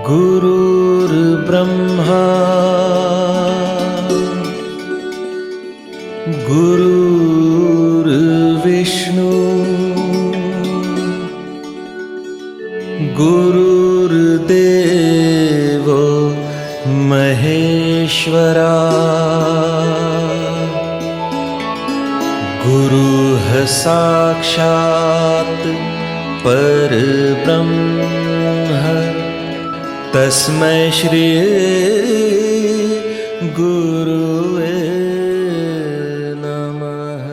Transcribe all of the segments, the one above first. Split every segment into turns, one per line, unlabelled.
गुरुर्ब्रह्मा गुरुर्विष्णु गुरुर्देवो महेश्वरा गुरुः साक्षात् परब्रह्म तस्मै श्री गुरुवे नमः.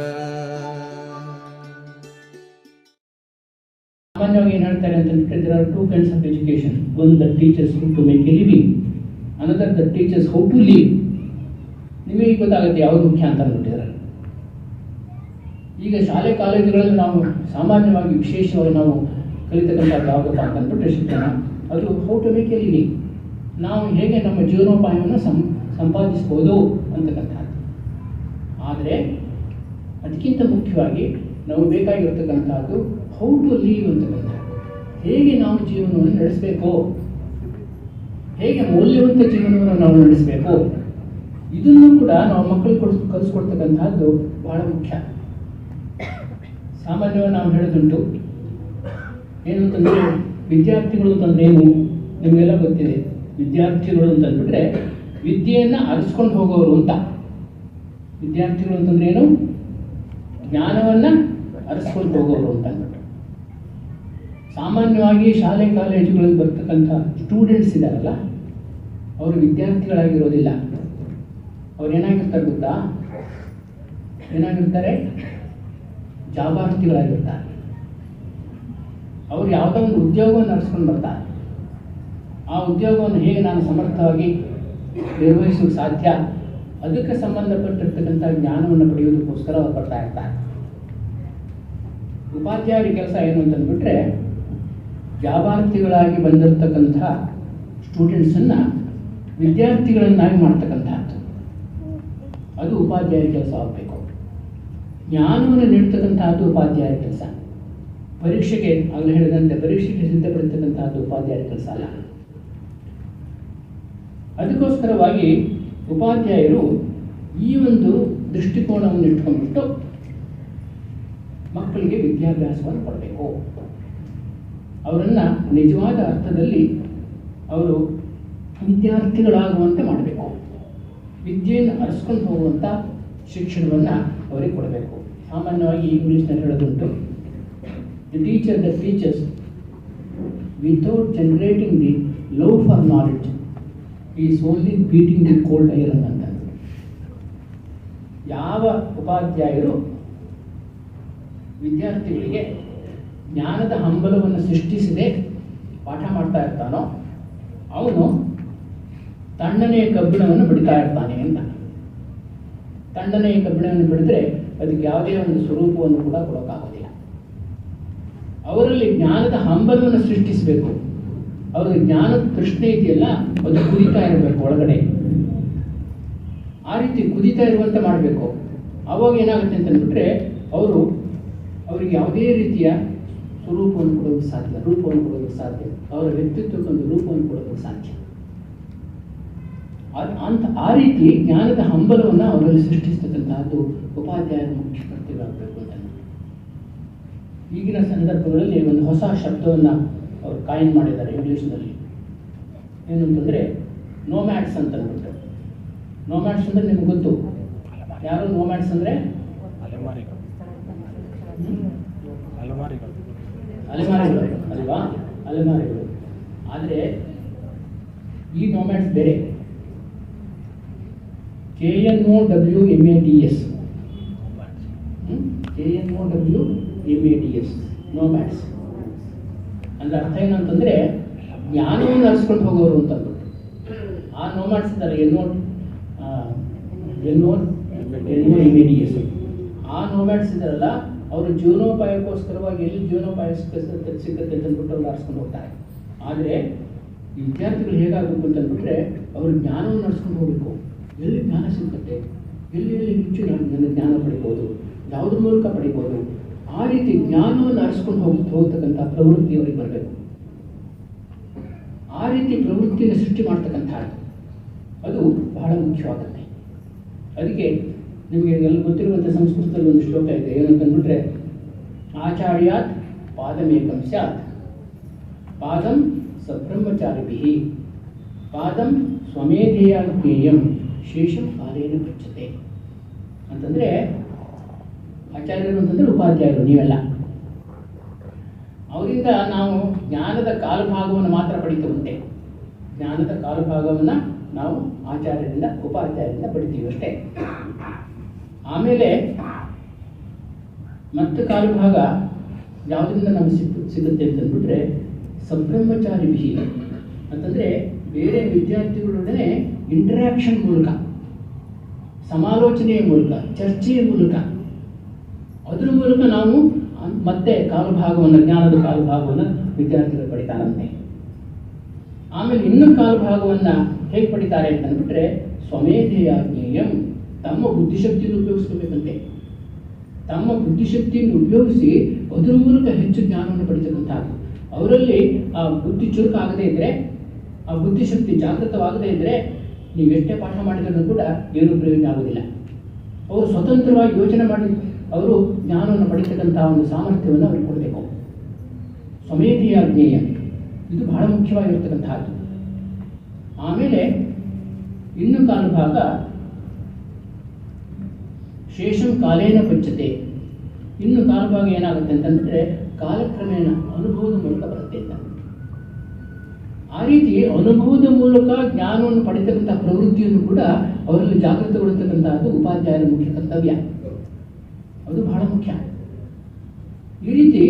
ಸಾಮಾನ್ಯವಾಗಿ ಏನು ಹೇಳ್ತಾರೆ ಅಂತಂದ್ರೆ there are two kinds of education. One that teaches you to make a living, another that teaches how to live. ನಿಮಗೆ ಗೊತ್ತಾಗುತ್ತೆ ಯಾವುದು ಮುಖ್ಯ ಅಂತ ಅಂದ್ಬಿಟ್ಟಿದ್ದಾರೆ. ಈಗ ಶಾಲೆ ಕಾಲೇಜುಗಳಲ್ಲಿ ನಾವು ಸಾಮಾನ್ಯವಾಗಿ ವಿಶೇಷವಾಗಿ ನಾವು ಕಲಿತಕ್ಕಂಥದ್ದು ಯಾವುದಪ್ಪ ಅಂತಂದ್ಬಿಟ್ರೆ ಶಿಕ್ಷಣ, ಅದು how to make a living, ನಾವು ಹೇಗೆ ನಮ್ಮ ಜೀವನೋಪಾಯವನ್ನು ಸಂಪಾದಿಸ್ಬೋದು ಅಂತಕ್ಕಂಥದ್ದು. ಆದರೆ ಅದಕ್ಕಿಂತ ಮುಖ್ಯವಾಗಿ ನಾವು ಬೇಕಾಗಿರ್ತಕ್ಕಂಥದ್ದು ಹೌ ಟು ಲೀವ್ ಅಂತಕ್ಕಂಥದ್ದು. ಹೇಗೆ ನಾವು ಜೀವನವನ್ನು ನಡೆಸಬೇಕು, ಹೇಗೆ ಮೌಲ್ಯವಂತ ಜೀವನವನ್ನು ನಾವು ನಡೆಸಬೇಕು, ಇದನ್ನು ಕೂಡ ನಾವು ಮಕ್ಕಳಿಗೆ ಕಲಿಸ್ಕೊಡ್ತಕ್ಕಂಥದ್ದು ಬಹಳ ಮುಖ್ಯ. ಸಾಮಾನ್ಯವಾಗಿ ನಾವು ಹೇಳೋದುಂಟು ಏನು ಅಂತಂದರೆ, ವಿದ್ಯಾರ್ಥಿಗಳು ಅಂತಂದ್ರೆ ಏನು ನಿಮಗೆಲ್ಲ ಗೊತ್ತಿದೆ. ವಿದ್ಯಾರ್ಥಿಗಳು ಅಂತಂದ್ಬಿಟ್ರೆ ವಿದ್ಯೆಯನ್ನು ಅರಿಸ್ಕೊಂಡು ಹೋಗೋರು ಅಂತ. ವಿದ್ಯಾರ್ಥಿಗಳು ಅಂತಂದ್ರೆ ಏನು, ಜ್ಞಾನವನ್ನು ಅರಿಸ್ಕೊಂಡು ಹೋಗೋರು ಅಂತ ಅಂದ್ಬಿಟ್ಟು. ಸಾಮಾನ್ಯವಾಗಿ ಶಾಲೆ ಕಾಲೇಜುಗಳಲ್ಲಿ ಬರ್ತಕ್ಕಂಥ ಸ್ಟೂಡೆಂಟ್ಸ್ ಇದ್ದಾರಲ್ಲ, ಅವರು ವಿದ್ಯಾರ್ಥಿಗಳಾಗಿರೋದಿಲ್ಲ. ಅವ್ರು ಏನಾಗಿರ್ತಾರೆ ಗೊತ್ತಾ, ಏನಾಗಿರ್ತಾರೆ, ಜಾಬಾರ್ಥಿಗಳಾಗಿರ್ತಾರೆ. ಅವ್ರು ಯಾವುದೋ ಒಂದು ಉದ್ಯೋಗವನ್ನು ನಡೆಸ್ಕೊಂಡು ಬರ್ತಾರೆ. ಆ ಉದ್ಯೋಗವನ್ನು ಹೇಗೆ ನಾನು ಸಮರ್ಥವಾಗಿ ನಿರ್ವಹಿಸೋಕ್ಕೆ ಸಾಧ್ಯ, ಅದಕ್ಕೆ ಸಂಬಂಧಪಟ್ಟಿರ್ತಕ್ಕಂಥ ಜ್ಞಾನವನ್ನು ಪಡೆಯೋದಕ್ಕೋಸ್ಕರ ಅವ್ರು ಬರ್ತಾ ಇರ್ತಾರೆ. ಉಪಾಧ್ಯಾಯರ ಕೆಲಸ ಏನು ಅಂತಂದ್ಬಿಟ್ರೆ, ಜಾಬಾರ್ಥಿಗಳಾಗಿ ಬಂದಿರತಕ್ಕಂಥ ಸ್ಟೂಡೆಂಟ್ಸನ್ನು ವಿದ್ಯಾರ್ಥಿಗಳನ್ನಾಗಿ ಮಾಡ್ತಕ್ಕಂಥದ್ದು, ಅದು ಉಪಾಧ್ಯಾಯರ ಕೆಲಸ ಆಗಬೇಕು. ಜ್ಞಾನವನ್ನು ನೀಡ್ತಕ್ಕಂಥದ್ದು ಉಪಾಧ್ಯಾಯರ ಕೆಲಸ. ಪರೀಕ್ಷೆಗೆ ಆಗಲೇ ಹೇಳಿದಂತೆ ಪರೀಕ್ಷೆಗೆ ಸಿದ್ಧಪಡಿಸ್ತಕ್ಕಂಥದ್ದು ಉಪಾಧ್ಯಾಯರ ಕೆಲಸ ಅಲ್ಲ. ಅದಕ್ಕೋಸ್ಕರವಾಗಿ ಉಪಾಧ್ಯಾಯರು ಈ ಒಂದು ದೃಷ್ಟಿಕೋನವನ್ನು ಇಟ್ಕೊಂಡ್ಬಿಟ್ಟು ಮಕ್ಕಳಿಗೆ ವಿದ್ಯಾಭ್ಯಾಸವನ್ನು ಕೊಡಬೇಕು. ಅವರನ್ನು ನಿಜವಾದ ಅರ್ಥದಲ್ಲಿ ಅವರು ವಿದ್ಯಾರ್ಥಿಗಳಾಗುವಂತೆ ಮಾಡಬೇಕು. ವಿದ್ಯೆಯನ್ನು ಅರಿಸ್ಕೊಂಡು ಹೋಗುವಂಥ ಶಿಕ್ಷಣವನ್ನು ಅವರಿಗೆ ಕೊಡಬೇಕು. ಸಾಮಾನ್ಯವಾಗಿ ಇಂಗ್ಲೀಷ್ನಲ್ಲಿ ಹೇಳೋದುಂಟು, the teacher that teaches without generating the love for knowledge is only beating the cold iron ಅಂತ. ಯಾವ ಉಪಾಧ್ಯಾಯರು ವಿದ್ಯಾರ್ಥಿಗಳಿಗೆ ಜ್ಞಾನದ ಹಂಬಲವನ್ನು ಸೃಷ್ಟಿಸದೆ ಪಾಠ ಮಾಡ್ತಾ ಇರ್ತಾನೋ ಅವನು ತಣ್ಣನೆಯ ಕಬ್ಬಿಣವನ್ನು ಬಿಡ್ತಾ ಇರ್ತಾನೆ ಅಂತ. ತಣ್ಣನೆಯ ಕಬ್ಬಿಣವನ್ನು ಬಿಡಿದ್ರೆ ಅದಕ್ಕೆ ಯಾವುದೇ ಒಂದು ಸ್ವರೂಪವನ್ನು ಕೂಡ ಕೊಡೋಕ್ಕಾಗೋದಿಲ್ಲ. ಅವರಲ್ಲಿ ಜ್ಞಾನದ ಹಂಬಲವನ್ನು ಸೃಷ್ಟಿಸಬೇಕು. ಅವರಿಗೆ ಜ್ಞಾನದ ತೃಷ್ಣೆ ಇದೆಯಲ್ಲ, ಅದು ಕುದಿತಾ ಇರಬೇಕು ಒಳಗಡೆ. ಆ ರೀತಿ ಕುದಿತಾ ಇರುವಂತೆ ಮಾಡಬೇಕು. ಆವಾಗ ಏನಾಗುತ್ತೆ ಅಂತಂದ್ಬಿಟ್ರೆ ಅವರಿಗೆ ಯಾವುದೇ ರೀತಿಯ ಸ್ವರೂಪವನ್ನು ಕೊಡೋದಕ್ಕೆ ಸಾಧ್ಯ, ರೂಪವನ್ನು ಕೊಡೋದಕ್ಕೆ ಸಾಧ್ಯ, ಅವರ ವ್ಯಕ್ತಿತ್ವಕ್ಕೊಂದು ರೂಪವನ್ನು ಕೊಡೋದಕ್ಕೆ ಸಾಧ್ಯ. ಆ ರೀತಿ ಜ್ಞಾನದ ಹಂಬಲವನ್ನು ಅವರಲ್ಲಿ ಸೃಷ್ಟಿಸ್ತಕ್ಕಂತಹದ್ದು ಉಪಾಧ್ಯಾಯರ ಮುಖ್ಯ ಕರ್ತವ್ಯವಾಗಬೇಕು ಅಂತ. ಈಗಿನ ಸಂದರ್ಭಗಳಲ್ಲಿ ಒಂದು ಹೊಸ ಶಬ್ದವನ್ನು ಅವರು ಕಾಯಿನ್ ಮಾಡಿದ್ದಾರೆ ಇಂಗ್ಲೀಷ್ನಲ್ಲಿ. ಏನು ಅಂತಂದರೆ ನೋಮ್ಯಾಡ್ಸ್ ಅಂತ ಅಂದ್ಬಿಟ್ಟು. ನೋಮ್ಯಾಡ್ಸ್ ಅಂದರೆ ನಿಮ್ಗೆ ಗೊತ್ತು ಯಾರು ನೋಮ್ಯಾಡ್ಸ್ ಅಂದರೆ? ಅಲೆಮಾರಿಗಳು ಅಲ್ವಾ, ಅಲೆಮಾರಿಗಳು. ಆದರೆ ಈ ನೋಮ್ಯಾಡ್ಸ್ ಬೇರೆ. KNOWMADS, KNOWMADS, ನೋಮ್ಯಾಡ್ಸ್ ಅಂದರೆ ಅರ್ಥ ಏನಂತಂದರೆ ಜ್ಞಾನವನ್ನು ಅರಿಸ್ಕೊಂಡು ಹೋಗೋರು ಅಂತ ಅಂದ್ಬಿಟ್ಟು. ಆ ನೋಮ್ಯಾಡ್ಸ್ ಇದ್ದಾರೆ, NOMADS. ಆ ನೋಮ್ಯಾಡ್ಸ್ ಇದ್ದಾರಲ್ಲ, ಅವರು ಜೀವನೋಪಾಯಕ್ಕೋಸ್ಕರವಾಗಿ ಎಲ್ಲಿ ಜೀವನೋಪಾಯ ಸಿಕ್ಕತ್ತೆ ಅಂತಂದ್ಬಿಟ್ಟು ಅವ್ರು ಆರಿಸ್ಕೊಂಡು ಹೋಗ್ತಾರೆ. ಆದರೆ ವಿದ್ಯಾರ್ಥಿಗಳು ಹೇಗಾಗಬೇಕು ಅಂತಂದ್ಬಿಟ್ರೆ ಅವರು ಜ್ಞಾನವನ್ನು ನಡೆಸ್ಕೊಂಡು ಹೋಗಬೇಕು. ಎಲ್ಲಿ ಜ್ಞಾನ ಸಿಗುತ್ತೆ, ಎಲ್ಲಿ ಹೆಚ್ಚು ನನ್ನ ಜ್ಞಾನ ಪಡಿಬೋದು, ಯಾವುದ್ರ ಮೂಲಕ ಪಡಿಬೋದು, ಆ ರೀತಿ ಜ್ಞಾನವನ್ನು ಅರಿಸ್ಕೊಂಡು ಹೋಗ್ತಕ್ಕಂಥ ಪ್ರವೃತ್ತಿ ಅವರಿಗೆ ಬರಬೇಕು. ಆ ಆ ರೀತಿ ಪ್ರವೃತ್ತಿಯನ್ನು ಸೃಷ್ಟಿ ಮಾಡ್ತಕ್ಕಂಥದ್ದು ಅದು ಬಹಳ ಮುಖ್ಯವಾಗುತ್ತೆ. ಅದಕ್ಕೆ ನಿಮಗೆ ಎಲ್ಲ ಗೊತ್ತಿರುವಂಥ ಸಂಸ್ಕೃತದಲ್ಲಿ ಒಂದು ಶ್ಲೋಕ ಇದೆ, ಏನಂತಂದ್ಬಿಟ್ರೆ ಆಚಾರ್ಯಾತ್ ಪಾದಮೇಕಂ ಸ್ಯಾತ್ ಪಾದಂ ಸಬ್ರಹ್ಮಚಾರಿಭಿಃ ಪಾದಂ ಸ್ವಮೇಧೇಯ ಜ್ಞೇಯಂ ಶೇಷಂ ಕಾಲೇನ ಪೃಚ್ಛತೆ ಅಂತಂದರೆ, ಆಚಾರ್ಯರು ಅಂತಂದರೆ ಉಪಾಧ್ಯಾಯರು ನೀವೆಲ್ಲ, ಅವರಿಂದ ನಾವು ಜ್ಞಾನದ ಕಾಲುಭಾಗವನ್ನು ಮಾತ್ರ ಪಡಿತೀವಂತೆ. ಜ್ಞಾನದ ಕಾಲುಭಾಗವನ್ನು ನಾವು ಆಚಾರ್ಯರಿಂದ ಉಪಾಧ್ಯಾಯರಿಂದ ಪಡಿತೀವಿ ಅಷ್ಟೇ. ಆಮೇಲೆ ಮತ್ತೆ ಕಾಲುಭಾಗ ಯಾವುದರಿಂದ ನಮಗೆ ಸಿಗುತ್ತೆ ಅಂತಂದ್ಬಿಟ್ರೆ ಸಬ್ರಹ್ಮಚಾರಿ ವಿಷಯ ಅಂತಂದರೆ ಬೇರೆ ವಿದ್ಯಾರ್ಥಿಗಳೊಡನೆ ಇಂಟರ್ಯಾಕ್ಷನ್ ಮೂಲಕ, ಸಮಾಲೋಚನೆಯ ಮೂಲಕ, ಚರ್ಚೆಯ ಮೂಲಕ, ಅದರ ಮೂಲಕ ನಾವು ಮತ್ತೆ ಕಾಲುಭಾಗವನ್ನು, ಜ್ಞಾನದ ಕಾಲುಭಾಗವನ್ನು ವಿದ್ಯಾರ್ಥಿಗಳು ಪಡಿತಾರಂತೆ. ಆಮೇಲೆ ಇನ್ನು ಕಾಲುಭಾಗವನ್ನು ಹೇಗೆ ಪಡಿತಾರೆ ಅಂತಂದ್ಬಿಟ್ರೆ ಸ್ವಮೇಧೇಯ ಜ್ಞೇಯಂ, ತಮ್ಮ ಬುದ್ಧಿಶಕ್ತಿಯನ್ನು ಉಪಯೋಗಿಸ್ಕೋಬೇಕಂತೆ. ತಮ್ಮ ಬುದ್ಧಿಶಕ್ತಿಯನ್ನು ಉಪಯೋಗಿಸಿ ಅದರ ಮೂಲಕ ಹೆಚ್ಚು ಜ್ಞಾನವನ್ನು ಪಡಿತಕ್ಕಂಥದ್ದು. ಅವರಲ್ಲಿ ಆ ಬುದ್ಧಿ ಚುರುಕಾಗದೇ ಇದ್ದರೆ, ಆ ಬುದ್ಧಿಶಕ್ತಿ ಜಾಗೃತವಾಗದೇ ಇದ್ದರೆ ನೀವೆಷ್ಟೇ ಪಾಠ ಮಾಡಿದರೂ ಕೂಡ ಏನೂ ಪ್ರಯೋಜನ ಆಗೋದಿಲ್ಲ. ಅವರು ಸ್ವತಂತ್ರವಾಗಿ ಯೋಚನೆ ಮಾಡಿ ಅವರು ಜ್ಞಾನವನ್ನು ಪಡಿತಕ್ಕಂಥ ಒಂದು ಸಾಮರ್ಥ್ಯವನ್ನು ಅವ್ರಿಗೆ ಕೊಡಬೇಕು. ಸ್ವಮೇಧೀಯ ಜ್ಞೇಯ ಇದು ಬಹಳ ಮುಖ್ಯವಾಗಿರ್ತಕ್ಕಂಥದ್ದು. ಆಮೇಲೆ ಇನ್ನು ಕಾಲುಭಾಗ ಶೇಷಂ ಕಾಲೇನ ಪಚ್ಚತೆ. ಇನ್ನು ಕಾಲುಭಾಗ ಏನಾಗುತ್ತೆ ಅಂತಂದರೆ ಕಾಲಕ್ರಮೇಣ ಅನುಭವದ ಮೂಲಕ ಬರುತ್ತೆ ಅಂತ. ಆ ರೀತಿ ಅನುಭವದ ಮೂಲಕ ಜ್ಞಾನವನ್ನು ಪಡಿತಕ್ಕಂಥ ಪ್ರವೃತ್ತಿಯನ್ನು ಕೂಡ ಅವರಲ್ಲಿ ಜಾಗೃತಗೊಳಿಸ್ತಕ್ಕಂಥದ್ದು ಉಪಾಧ್ಯಾಯರ ಮುಖ್ಯ ಕರ್ತವ್ಯ. ಅದು ಬಹಳ ಮುಖ್ಯ. ಈ ರೀತಿ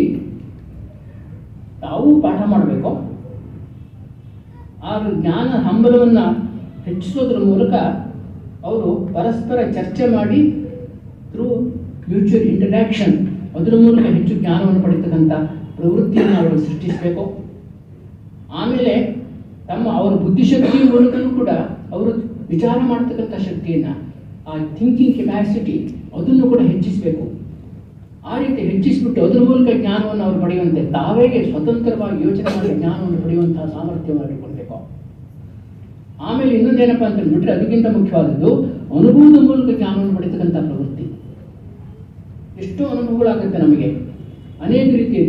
ತಾವು ಪಾಠ ಮಾಡಬೇಕು. ಆ ಜ್ಞಾನ ಹಂಬಲವನ್ನು ಹೆಚ್ಚಿಸೋದ್ರ ಮೂಲಕ ಅವರು ಪರಸ್ಪರ ಚರ್ಚೆ ಮಾಡಿ ಥ್ರೂ ಮ್ಯೂಚುವಲ್ ಇಂಟರ್ಯಾಕ್ಷನ್ ಅದರ ಮೂಲಕ ಹೆಚ್ಚು ಜ್ಞಾನವನ್ನು ಪಡಿತಕ್ಕಂಥ ಪ್ರವೃತ್ತಿಯನ್ನು ಅವರು ಸೃಷ್ಟಿಸಬೇಕು. ಆಮೇಲೆ ಅವರ ಬುದ್ಧಿಶಕ್ತಿಯ ಮೂಲಕನೂ ಕೂಡ ಅವರು ವಿಚಾರ ಮಾಡ್ತಕ್ಕಂಥ ಶಕ್ತಿಯನ್ನು, ಆ ಥಿಂಕಿಂಗ್ ಕೆಪ್ಯಾಸಿಟಿ ಅದನ್ನು ಕೂಡ ಹೆಚ್ಚಿಸಬೇಕು. ಆ ರೀತಿ ಹೆಚ್ಚಿಸಿಬಿಟ್ಟು ಅದರ ಮೂಲಕ ಜ್ಞಾನವನ್ನು ಅವರು ಪಡೆಯುವಂತೆ ತಾವೇ ಸ್ವತಂತ್ರವಾಗಿ ಯೋಚನೆ ಮಾಡಿ ಜ್ಞಾನವನ್ನು ಪಡೆಯುವಂತಹ ಸಾಮರ್ಥ್ಯವನ್ನು ಅವರಿಗೆ ಕೊಡಬೇಕು. ಆಮೇಲೆ ಇನ್ನೊಂದೇನಪ್ಪ ಅಂತಂದ್ಬಿಟ್ರೆ ಅದಕ್ಕಿಂತ ಮುಖ್ಯವಾದದ್ದು ಅನುಭವದ ಮೂಲಕ ಜ್ಞಾನವನ್ನು ಪಡೆತಕ್ಕಂಥ ಪ್ರವೃತ್ತಿ. ಎಷ್ಟೋ ಅನುಭವಗಳಾಗುತ್ತೆ ನಮಗೆ, ಅನೇಕ ರೀತಿಯ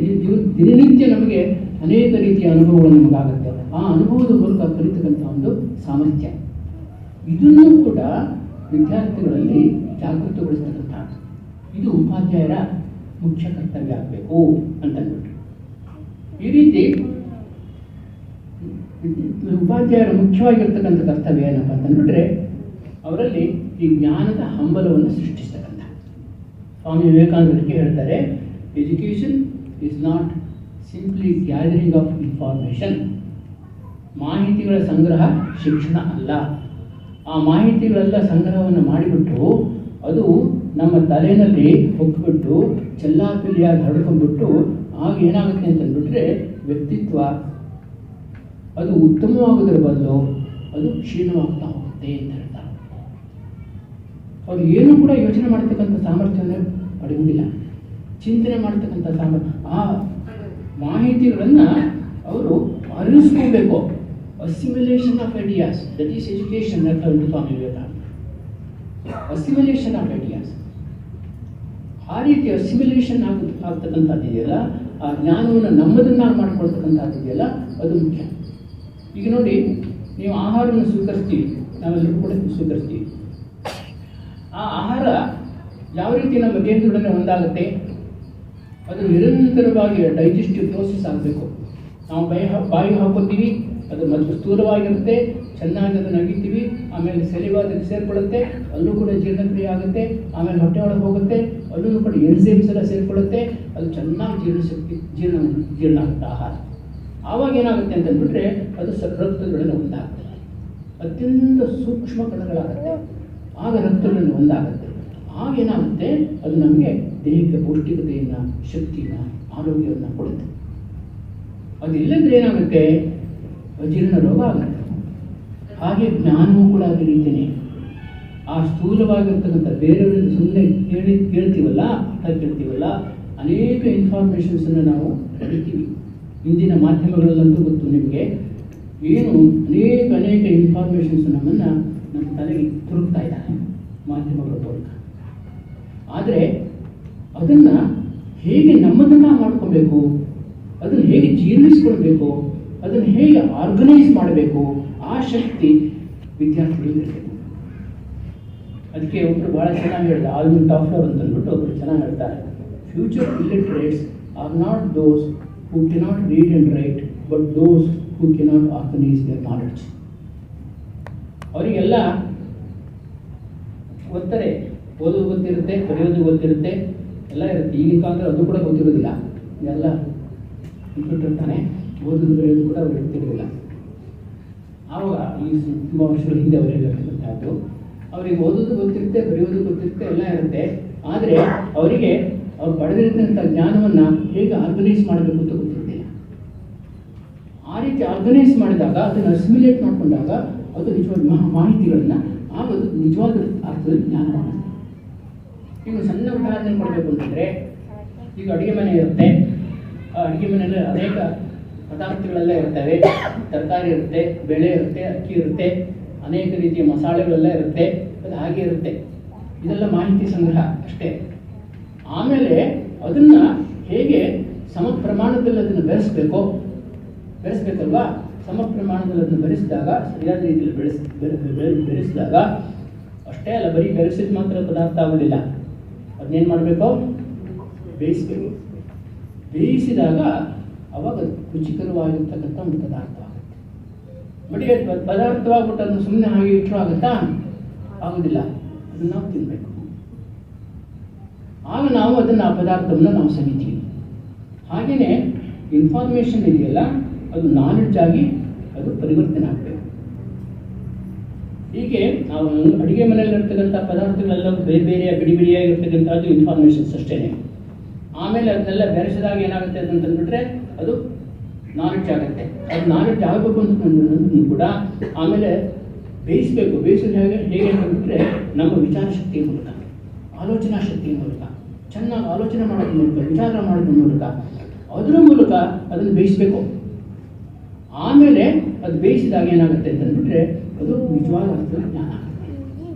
ದಿನನಿತ್ಯ ನಮಗೆ ಅನೇಕ ರೀತಿಯ ಅನುಭವಗಳು ನಮಗಾಗುತ್ತೆ. ಆ ಅನುಭವದ ಮೂಲಕ ಕಲಿತಕ್ಕಂಥ ಒಂದು ಸಾಮರ್ಥ್ಯ, ಇದನ್ನೂ ಕೂಡ ವಿದ್ಯಾರ್ಥಿಗಳಲ್ಲಿ ಜಾಗೃತಗೊಳಿಸ್ತಕ್ಕಂಥದ್ದು. ಇದು ಉಪಾಧ್ಯಾಯರ ಮುಖ್ಯ ಕರ್ತವ್ಯ ಆಗಬೇಕು ಅಂತಂದ್ಬಿಟ್ಟು. ಈ ರೀತಿ ಉಪಾಧ್ಯಾಯರ ಮುಖ್ಯವಾಗಿರ್ತಕ್ಕಂಥ ಕರ್ತವ್ಯ ಏನಪ್ಪ ಅಂತಂದ್ಬಿಟ್ರೆ ಅವರಲ್ಲಿ ಈ ಜ್ಞಾನದ ಹಂಬಲವನ್ನು ಸೃಷ್ಟಿಸ್ತಕ್ಕಂಥ. ಸ್ವಾಮಿ ವಿವೇಕಾನಂದರಿಗೆ ಹೇಳ್ತಾರೆ, education is not simply gathering of information. ಮಾಹಿತಿಗಳ ಸಂಗ್ರಹ ಶಿಕ್ಷಣ ಅಲ್ಲ. ಆ ಮಾಹಿತಿಗಳೆಲ್ಲ ಸಂಗ್ರಹವನ್ನು ಮಾಡಿಬಿಟ್ಟು ಅದು ನಮ್ಮ ತಲೆಯಲ್ಲಿ ಹೊಕ್ಬಿಟ್ಟು ಚೆಲ್ಲಾಪಿಲ್ಲಿಯಾಗಿ ಹರಡ್ಕೊಂಡ್ಬಿಟ್ಟು ಆಗ ಏನಾಗುತ್ತೆ ಅಂತಂದ್ಬಿಟ್ರೆ ವ್ಯಕ್ತಿತ್ವ ಅದು ಉತ್ತಮವಾಗೋದ್ರ ಬದಲು ಅದು ಕ್ಷೀಣವಾಗ್ತಾ ಹೋಗುತ್ತೆ ಅಂತ ಹೇಳ್ತಾರೆ. ಅವ್ರು ಏನೂ ಕೂಡ ಯೋಚನೆ ಮಾಡ್ತಕ್ಕಂಥ ಸಾಮರ್ಥ್ಯವನ್ನು ಪಡೆಯುವುದಿಲ್ಲ, ಚಿಂತನೆ ಮಾಡ್ತಕ್ಕಂಥ ಸಾಮರ್ಥ್ಯ. ಆ ಮಾಹಿತಿಗಳನ್ನು ಅವರು ಅರಿಸ್ಕೋಬೇಕು. Assimilation of ideas, that is education ಅಂತ ಹೇಳ್ಬಿಟ್ಟು Swami Vivekananda. Assimilation of ideas, ಆ ರೀತಿ ಅಸಿಮಿಲೇಷನ್ ಆಗ್ತಕ್ಕಂಥದ್ದು ಇದೆಯಲ್ಲ, ಆ ಜ್ಞಾನವನ್ನು ನಮ್ಮದನ್ನಾಗಿ ಮಾಡ್ಕೊಳ್ತಕ್ಕಂಥದ್ದು ಇದೆಯಲ್ಲ, ಅದು ಮುಖ್ಯ. ಈಗ ನೋಡಿ, ನೀವು ಆಹಾರವನ್ನು ಸ್ವೀಕರಿಸ್ತೀವಿ, ನಾವೆಲ್ಲರೂ ಕೂಡ ಸ್ವೀಕರಿಸ್ತೀವಿ. ಆ ಆಹಾರ ಯಾವ ರೀತಿ ನಮ್ಮ ದೇಹದೊಡನೆ ಒಂದಾಗುತ್ತೆ, ಅದು ನಿರಂತರವಾಗಿ ಡೈಜೆಸ್ಟಿವ್ ಪ್ರೋಸೆಸ್ ಆಗಬೇಕು. ನಾವು ಬಾಯಿಗೆ ಹಾಕೋತೀವಿ, ಅದು ಮೊದಲು ಸ್ಥೂಲವಾಗಿರುತ್ತೆ, ಚೆನ್ನಾಗಿ ಅದನ್ನು ಅಗಿತೀವಿ, ಆಮೇಲೆ ಸೆಲಿವಾದಲ್ಲಿ ಸೇರ್ಕೊಳ್ಳುತ್ತೆ, ಅಲ್ಲೂ ಕೂಡ ಜೀರ್ಣಕ್ರಿಯೆ ಆಗುತ್ತೆ, ಆಮೇಲೆ ಹೊಟ್ಟೆ ಒಳಗೆ ಹೋಗುತ್ತೆ, ಅಲ್ಲೂ ಕೂಡ ಎನ್ಸೈಮ್ಸ್ ಎಲ್ಲ ಸೇರಿಕೊಳ್ಳುತ್ತೆ, ಅದು ಚೆನ್ನಾಗಿ ಜೀರ್ಣ ಆಗುತ್ತೆ ಆಹಾರ. ಆವಾಗ ಏನಾಗುತ್ತೆ ಅಂತಂದ್ಬಿಟ್ರೆ ಅದು ರಕ್ತದೊಡನೆ ಒಂದಾಗುತ್ತೆ, ಅತ್ಯಂತ ಸೂಕ್ಷ್ಮ ಕಣಗಳಾಗುತ್ತೆ, ಆಗ ರಕ್ತದೊಡನೆ ಒಂದಾಗುತ್ತೆ. ಆಗ ಏನಾಗುತ್ತೆ, ಅದು ನಮಗೆ ದೇಹಕ್ಕೆ ಪೌಷ್ಟಿಕತೆಯನ್ನು, ಶಕ್ತಿಯನ್ನು, ಆರೋಗ್ಯವನ್ನು ಕೊಡುತ್ತೆ. ಅದು ಇಲ್ಲದ್ರೆ ಏನಾಗುತ್ತೆ, ಅಜೀರ್ಣ ರೋಗ ಆಗುತ್ತೆ. ಹಾಗೆ ಜ್ಞಾನವೂ ಕೂಡ ಅದೇ ರೀತಿಯೇ. ಆ ಸ್ಥೂಲವಾಗಿರ್ತಕ್ಕಂಥ ಬೇರೆಯವರಿಂದ ಸುಮ್ಮನೆ ಕೇಳ್ತೀವಲ್ಲ, ಪಾಠ ಕೇಳ್ತೀವಲ್ಲ, ಅನೇಕ ಇನ್ಫಾರ್ಮೇಷನ್ಸನ್ನು ನಾವು ಪಡಿತೀವಿ. ಇಂದಿನ ಮಾಧ್ಯಮಗಳಲ್ಲಂತೂ ಗೊತ್ತು ನಿಮಗೆ, ಏನು ಅನೇಕ ಇನ್ಫಾರ್ಮೇಷನ್ಸ್ ನಮ್ಮನ್ನು ನಮ್ಮ ತಲೆಗೆ ತುರುಕ್ತಾ ಇದ್ದಾನೆ ಮಾಧ್ಯಮಗಳ ಮೂಲಕ. ಆದರೆ ಅದನ್ನು ಹೇಗೆ ನಮ್ಮದನ್ನು ಮಾಡ್ಕೋಬೇಕು, ಅದನ್ನು ಹೇಗೆ ಜೀರ್ಣಿಸ್ಕೊಳ್ಬೇಕು, ಅದನ್ನು ಹೇಗೆ ಆರ್ಗನೈಸ್ ಮಾಡಬೇಕು, ಆ ಶಕ್ತಿ ವಿದ್ಯಾರ್ಥಿಗಳಿಗೆ ಇರಬೇಕು. ಅದಕ್ಕೆ ಒಬ್ಬರು ಭಾಳ ಚೆನ್ನಾಗಿ ಹೇಳಿದ, ಆಲ್ವಿನ್ ಟಾಫ್ಲರ್ ಅಂತ ಅಂದ್ಬಿಟ್ಟು ಒಬ್ಬರು ಚೆನ್ನಾಗಿ ಹೇಳ್ತಾರೆ, future illiterates are not those who cannot read and write but those who cannot organise their knowledge. ಅವರಿಗೆಲ್ಲ ಓದ್ತಾರೆ, ಓದೋದು ಗೊತ್ತಿರುತ್ತೆ, ಬರೆಯೋದು ಗೊತ್ತಿರುತ್ತೆ, ಎಲ್ಲ ಇರುತ್ತೆ. ಈಗಿನ ಕಾಲದಲ್ಲಿ ಅದು ಕೂಡ ಗೊತ್ತಿರೋದಿಲ್ಲ. ಎಲ್ಲ ಕಂಪ್ಯೂಟರ್ ತಾನೆ, ಓದೋದು ಬರೆಯೋದು ಕೂಡ ಅವ್ರಿಗೆ ಗೊತ್ತಿರೋದಿಲ್ಲ. ಆವಾಗ ಈ ತುಂಬ ವರ್ಷಗಳ ಹಿಂದೆ ಅವರಿಗೆ ಹೇಳ್ತಕ್ಕಂಥದ್ದು, ಅವರಿಗೆ ಓದೋದು ಗೊತ್ತಿರುತ್ತೆ, ಬರೆಯೋದು ಗೊತ್ತಿರುತ್ತೆ, ಎಲ್ಲ ಇರುತ್ತೆ. ಆದರೆ ಅವರಿಗೆ ಅವ್ರು ಪಡೆದಿರ್ತಕ್ಕಂಥ ಜ್ಞಾನವನ್ನು ಹೇಗೆ ಆರ್ಗನೈಸ್ ಮಾಡಬೇಕು ಅಂತ ಗೊತ್ತಿರುತ್ತಿಲ್ಲ. ಆ ರೀತಿ ಆರ್ಗನೈಸ್ ಮಾಡಿದಾಗ, ಅದನ್ನು ಅಸಿಮ್ಯುಲೇಟ್ ಮಾಡಿಕೊಂಡಾಗ ಅದು ನಿಜವಾದ ಮಾಹಿತಿಗಳನ್ನು ಆಗ ಅದು ನಿಜವಾದ ಅರ್ಥದಲ್ಲಿ ಜ್ಞಾನ ಮಾಡುತ್ತೆ. ಈಗ ಸಣ್ಣ ಉದಾಹರಣೆ ಕೊಡಬೇಕು ಅಂತಂದರೆ, ಈಗ ಅಡುಗೆ ಮನೆ ಇರುತ್ತೆ. ಆ ಅಡುಗೆ ಮನೆಯಲ್ಲಿ ಅನೇಕ ಪದಾರ್ಥಗಳೆಲ್ಲ ಇರ್ತವೆ. ತರಕಾರಿ ಇರುತ್ತೆ, ಬೇಳೆ ಇರುತ್ತೆ, ಅಕ್ಕಿ ಇರುತ್ತೆ, ಅನೇಕ ರೀತಿಯ ಮಸಾಲೆಗಳೆಲ್ಲ ಇರುತ್ತೆ. ಅದು ಹಾಗೆ ಇರುತ್ತೆ. ಇದೆಲ್ಲ ಮಾಹಿತಿ ಸಂಗ್ರಹ ಅಷ್ಟೇ. ಆಮೇಲೆ ಅದನ್ನು ಹೇಗೆ ಸಮ ಪ್ರಮಾಣದಲ್ಲಿ ಅದನ್ನು ಬೆರೆಸಬೇಕಲ್ವಾ? ಸಮ ಪ್ರಮಾಣದಲ್ಲಿ ಅದನ್ನು ಬೆರೆಸಿದಾಗ, ಸರಿಯಾದ ರೀತಿಯಲ್ಲಿ ಬೆರೆಸಿದಾಗ ಅಷ್ಟೇ ಅಲ್ಲ, ಬರೀ ಬೆರೆಸಿದ ಮಾತ್ರ ಪದಾರ್ಥ ಆಗೋದಿಲ್ಲ. ಅದನ್ನೇನು ಮಾಡಬೇಕು? ಬೇಯಿಸಬೇಕು. ಬೇಯಿಸಿದಾಗ ಅವಾಗ ರುಚಿಕರವಾಗಿರ್ತಕ್ಕಂಥ ಒಂದು ಪದಾರ್ಥ ಆಗುತ್ತೆ. ಬರೀ ಪದಾರ್ಥವಾಗ್ಬಿಟ್ಟು ಅದನ್ನು ಸುಮ್ಮನೆ ಹಾಗೆ ಇಟ್ಟರು ಆಗುತ್ತಾ? ಆಗೋದಿಲ್ಲ. ಅದನ್ನು ನಾವು ತಿನ್ನಬೇಕು. ಆಗ ನಾವು ಅದನ್ನು, ಆ ಪದಾರ್ಥವನ್ನು ನಾವು ಸವಿತೀವಿ. ಹಾಗೆಯೇ ಇನ್ಫಾರ್ಮೇಷನ್ ಇದೆಯಲ್ಲ, ಅದು ನಾಲೆಡ್ಜ್ ಆಗಿ ಅದು ಪರಿವರ್ತನೆ ಆಗಬೇಕು. ಹೀಗೆ ನಾವು ಅಡುಗೆ ಮನೆಯಲ್ಲಿರ್ತಕ್ಕಂಥ ಪದಾರ್ಥಗಳೆಲ್ಲ ಬೇರೆ ಬೇರೆ ಬಿಡಿಯಾಗಿರ್ತಕ್ಕಂಥದ್ದು ಇನ್ಫಾರ್ಮೇಷನ್ಸ್ ಅಷ್ಟೇ. ಆಮೇಲೆ ಅದನ್ನೆಲ್ಲ ಬೆರೆಸಿದಾಗ ಏನಾಗುತ್ತೆ ಅಂತಂದ್ಬಿಟ್ರೆ ಅದು ನಾಲೆಡ್ಜ್ ಆಗುತ್ತೆ. ಅದು ನಾಲೆಡ್ಜ್ ಆಗಬೇಕು ಅಂತಂದ್ರೂ ಕೂಡ ಆಮೇಲೆ ಬೇಯಿಸಬೇಕು. ಬೇಯಿಸೋದು ಹೇಗೆ ಅಂತಂದ್ಬಿಟ್ರೆ ನಮ್ಮ ವಿಚಾರ ಶಕ್ತಿಯ ಮೂಲಕ, ಆಲೋಚನಾ ಶಕ್ತಿಯ ಮೂಲಕ, ಚೆನ್ನಾಗಿ ಆಲೋಚನೆ ಮಾಡೋದ್ರ ಮೂಲಕ, ವಿಚಾರ ಮಾಡೋದ್ರ ಮೂಲಕ, ಅದರ ಮೂಲಕ ಅದನ್ನು ಬೇಯಿಸಬೇಕು. ಆಮೇಲೆ ಅದು ಬೇಯಿಸಿದಾಗ ಏನಾಗುತ್ತೆ ಅಂತಂದ್ಬಿಟ್ರೆ ಅದು ನಿಜವಾದ ಅರ್ಥದ ಜ್ಞಾನ ಆಗುತ್ತೆ.